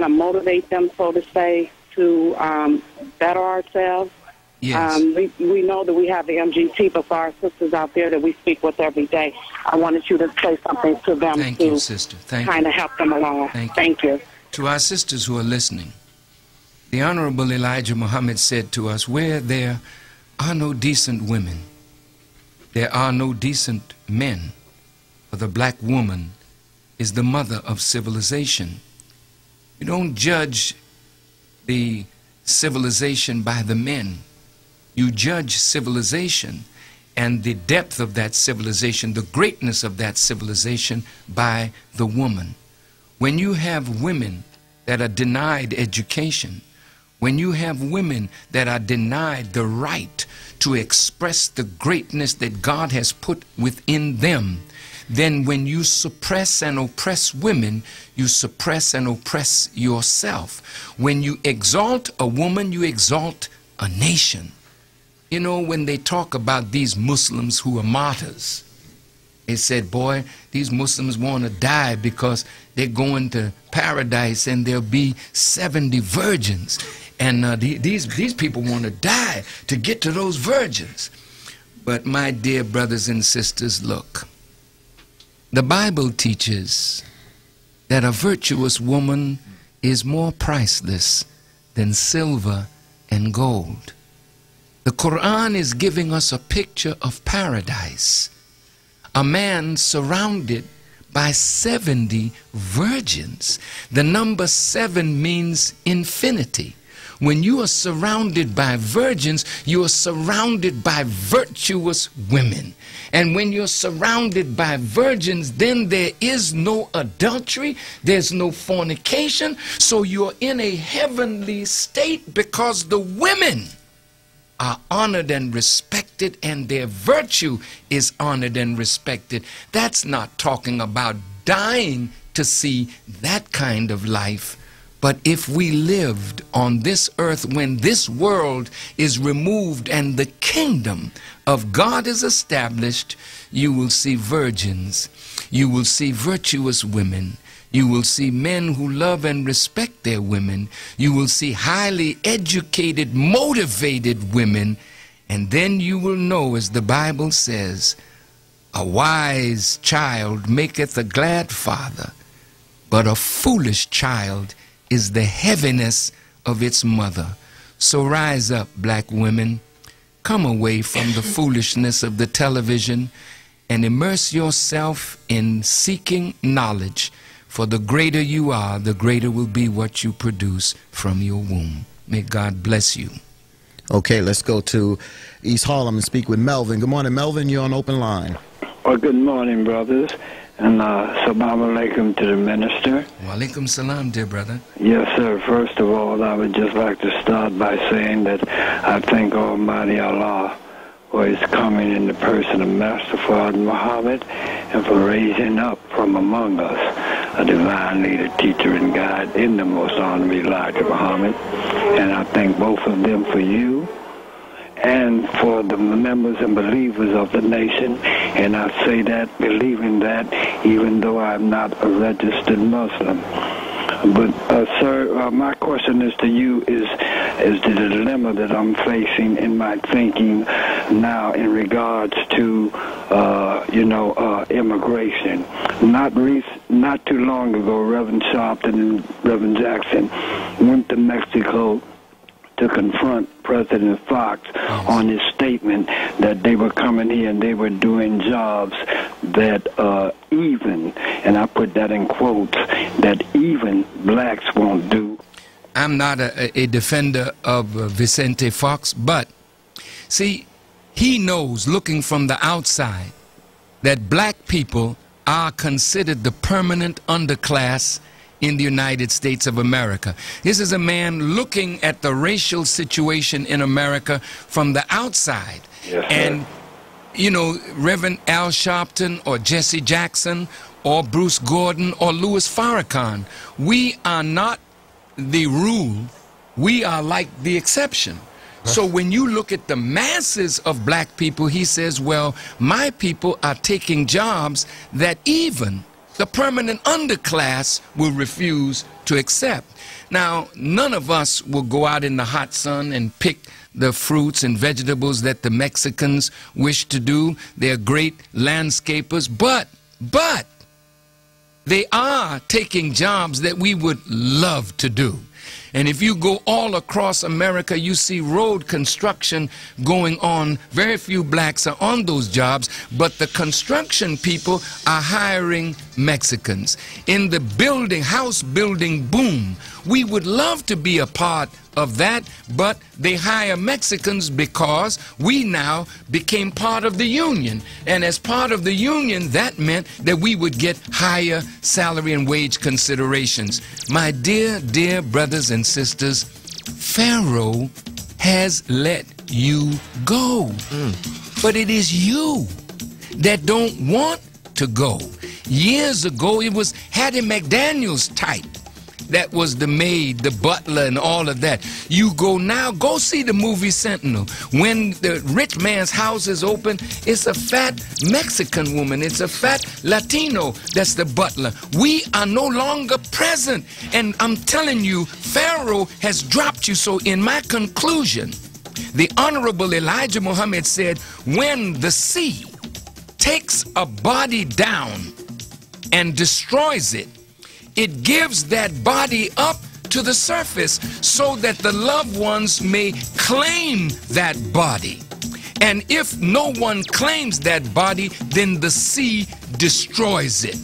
of motivate them, so to say, to better ourselves? Yes. We know that we have the MGT, but for our sisters out there that we speak with every day, I wanted you to say something to them. Thank you, sister. Kind of help them along. Thank you. To our sisters who are listening, the Honorable Elijah Muhammad said to us, where there are no decent women, there are no decent men, for the black woman is the mother of civilization. You don't judge the civilization by the men. You judge civilization and the depth of that civilization, the greatness of that civilization, by the woman. When you have women that are denied education, when you have women that are denied the right to express the greatness that God has put within them, then when you suppress and oppress women, you suppress and oppress yourself. When you exalt a woman, you exalt a nation. You know, when they talk about these Muslims who are martyrs, they said, boy, these Muslims want to die because they're going to paradise and there'll be 70 virgins. And these people want to die to get to those virgins. But my dear brothers and sisters, look, the Bible teaches that a virtuous woman is more priceless than silver and gold. The Quran is giving us a picture of paradise. A man surrounded by 70 virgins. The number 7 means infinity. When you are surrounded by virgins, you are surrounded by virtuous women. And when you're surrounded by virgins, then there is no adultery, there's no fornication, so you're in a heavenly state because the women are honored and respected and their virtue is honored and respected. That's not talking about dying to see that kind of life. But if we lived on this earth when this world is removed and the kingdom of God is established, you will see virgins, you will see virtuous women, you will see men who love and respect their women, you will see highly educated, motivated women, and then you will know, as the Bible says, a wise child maketh a glad father, but a foolish child is the heaviness of its mother. So rise up, black women, come away from the foolishness of the television and immerse yourself in seeking knowledge. For the greater you are, the greater will be what you produce from your womb. May God bless you. Okay, let's go to East Harlem and speak with Melvin. Good morning, Melvin. You're on open line. Well, good morning, brothers. And salam alaikum to the minister. Wa alaikum salam, dear brother. Yes, sir. First of all, I would just like to start by saying that I thank Almighty Allah for his coming in the person of Master Fard Muhammad and for raising up from among us a divine leader, teacher, and guide in the most honorable Elijah Muhammad. And I thank both of them for you and for the members and believers of the nation. And I say that, believing that, even though I'm not a registered Muslim. But, sir, my question is to you is the dilemma that I'm facing in my thinking now in regards to, immigration. Not too long ago, Reverend Sharpton and Reverend Jackson went to Mexico to confront President Fox on his statement that they were coming here and they were doing jobs that even, and I put that in quotes, that even blacks won't do. I'm not a defender of Vicente Fox, but see, he knows, looking from the outside, that black people are considered the permanent underclass in the United States of America. This is a man looking at the racial situation in America from the outside. Yes, and, you know, Reverend Al Sharpton or Jesse Jackson or Bruce Gordon or Louis Farrakhan, we are not the rule, we are like the exception. So when you look at the masses of black people, he says, well, my people are taking jobs that even the permanent underclass will refuse to accept. Now, none of us will go out in the hot sun and pick the fruits and vegetables that the Mexicans wish to do. They're great landscapers, but They are taking jobs that we would love to do. And if you go all across America, you see road construction going on. Very few blacks are on those jobs, but the construction people are hiring Mexicans. In the house building boom, we would love to be a part of that, but they hire Mexicans because we now became part of the union. And as part of the union, that meant that we would get higher salary and wage considerations. My dear, dear brothers and sisters, Pharaoh has let you go. But it is you that don't want to go. Years ago, it was Hattie McDaniel's type that was the maid, the butler, and all of that. You go now, go see the movie Sentinel. When the rich man's house is open, it's a fat Mexican woman, it's a fat Latino that's the butler. We are no longer present. And I'm telling you, Pharaoh has dropped you. So in my conclusion, the Honorable Elijah Muhammad said, when the sea takes a body down and destroys it, it gives that body up to the surface so that the loved ones may claim that body. And if no one claims that body, then the sea destroys it.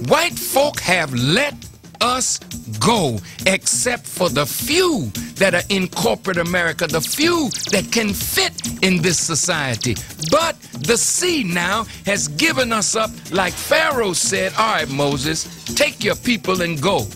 White folk have let us go, except for the few that are in corporate America, the few that can fit in this society. But the sea now has given us up, like Pharaoh said, all right, Moses, take your people and go.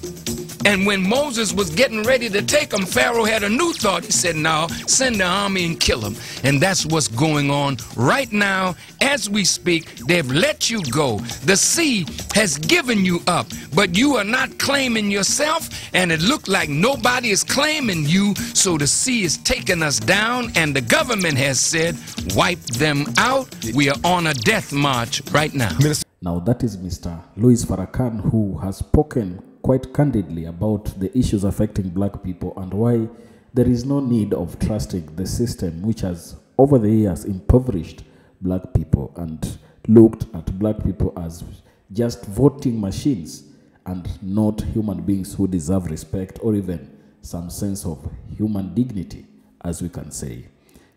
And when Moses was getting ready to take them, Pharaoh had a new thought. He said, no, send the army and kill them. And that's what's going on right now. As we speak, they've let you go. The sea has given you up, but you are not claiming yourself, and it looked like nobody is claiming you, so the sea is taking us down, and the government has said, wipe them out. We are on a death march right now. Now that is Mr. Louis Farrakhan, who has spoken quite candidly about the issues affecting black people and why there is no need of trusting the system which has over the years impoverished black people and looked at black people as just voting machines and not human beings who deserve respect or even some sense of human dignity, as we can say.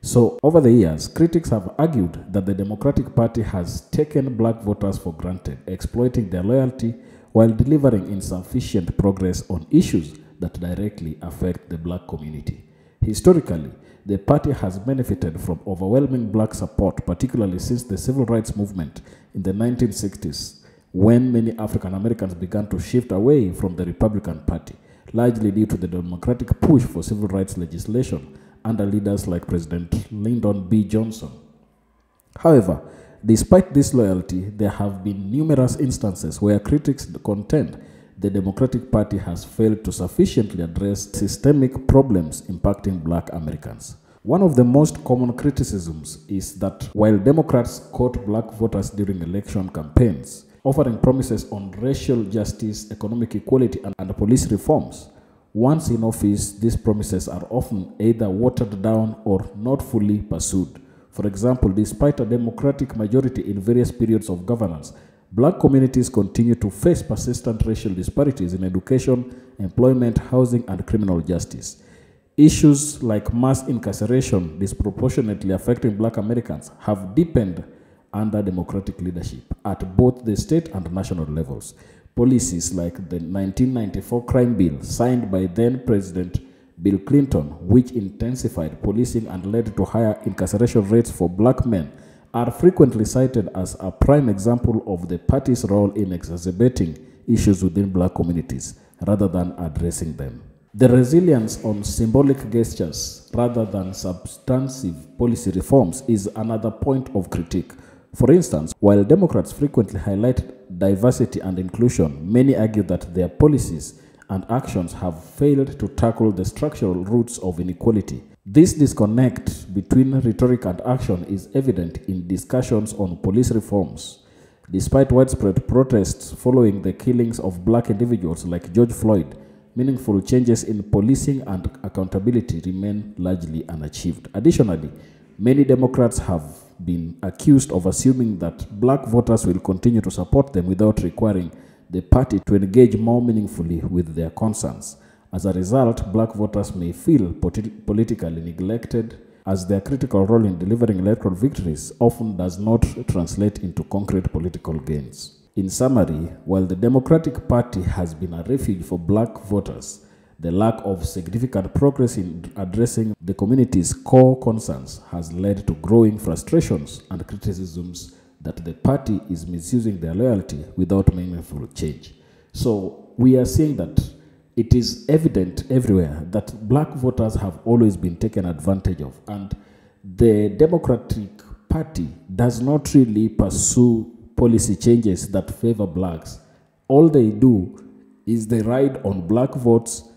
So over the years, critics have argued that the Democratic Party has taken black voters for granted, exploiting their loyalty while delivering insufficient progress on issues that directly affect the black community. Historically, the party has benefited from overwhelming black support, particularly since the civil rights movement in the 1960s, when many African Americans began to shift away from the Republican Party, largely due to the Democratic push for civil rights legislation under leaders like President Lyndon B. Johnson. However, despite this loyalty, there have been numerous instances where critics contend the Democratic Party has failed to sufficiently address systemic problems impacting black Americans. One of the most common criticisms is that while Democrats court black voters during election campaigns, offering promises on racial justice, economic equality, and police reforms, once in office, these promises are often either watered down or not fully pursued. For example, despite a Democratic majority in various periods of governance, black communities continue to face persistent racial disparities in education, employment, housing, and criminal justice. Issues like mass incarceration disproportionately affecting black Americans have deepened under Democratic leadership at both the state and national levels. Policies like the 1994 crime bill signed by then-President Bill Clinton, which intensified policing and led to higher incarceration rates for black men, are frequently cited as a prime example of the party's role in exacerbating issues within black communities rather than addressing them. The resilience on symbolic gestures rather than substantive policy reforms is another point of critique. For instance, while Democrats frequently highlight diversity and inclusion, many argue that their policies and actions have failed to tackle the structural roots of inequality. This disconnect between rhetoric and action is evident in discussions on police reforms. Despite widespread protests following the killings of black individuals like George Floyd, meaningful changes in policing and accountability remain largely unachieved. Additionally, many Democrats have been accused of assuming that black voters will continue to support them without requiring the party to engage more meaningfully with their concerns. As a result, black voters may feel politically neglected, as their critical role in delivering electoral victories often does not translate into concrete political gains. In summary, while the Democratic Party has been a refuge for black voters, the lack of significant progress in addressing the community's core concerns has led to growing frustrations and criticisms that the party is misusing their loyalty without meaningful change. So we are seeing that it is evident everywhere that black voters have always been taken advantage of, and the Democratic Party does not really pursue policy changes that favor blacks. All they do is they ride on black votes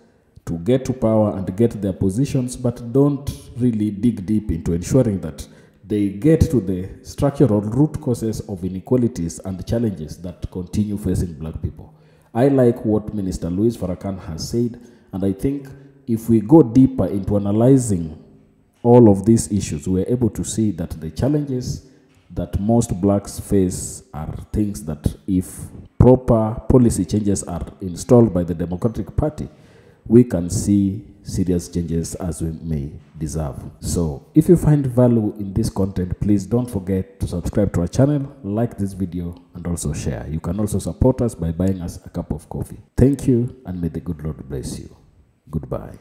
to get to power and get their positions, but don't really dig deep into ensuring that they get to the structural root causes of inequalities and challenges that continue facing black people. I like what Minister Louis Farrakhan has said, and I think if we go deeper into analyzing all of these issues, we're able to see that the challenges that most blacks face are things that, if proper policy changes are installed by the Democratic Party, we can see serious changes as we may deserve. So if you find value in this content, please don't forget to subscribe to our channel, like this video, and also share. You can also support us by buying us a cup of coffee. Thank you, and may the good Lord bless you. Goodbye.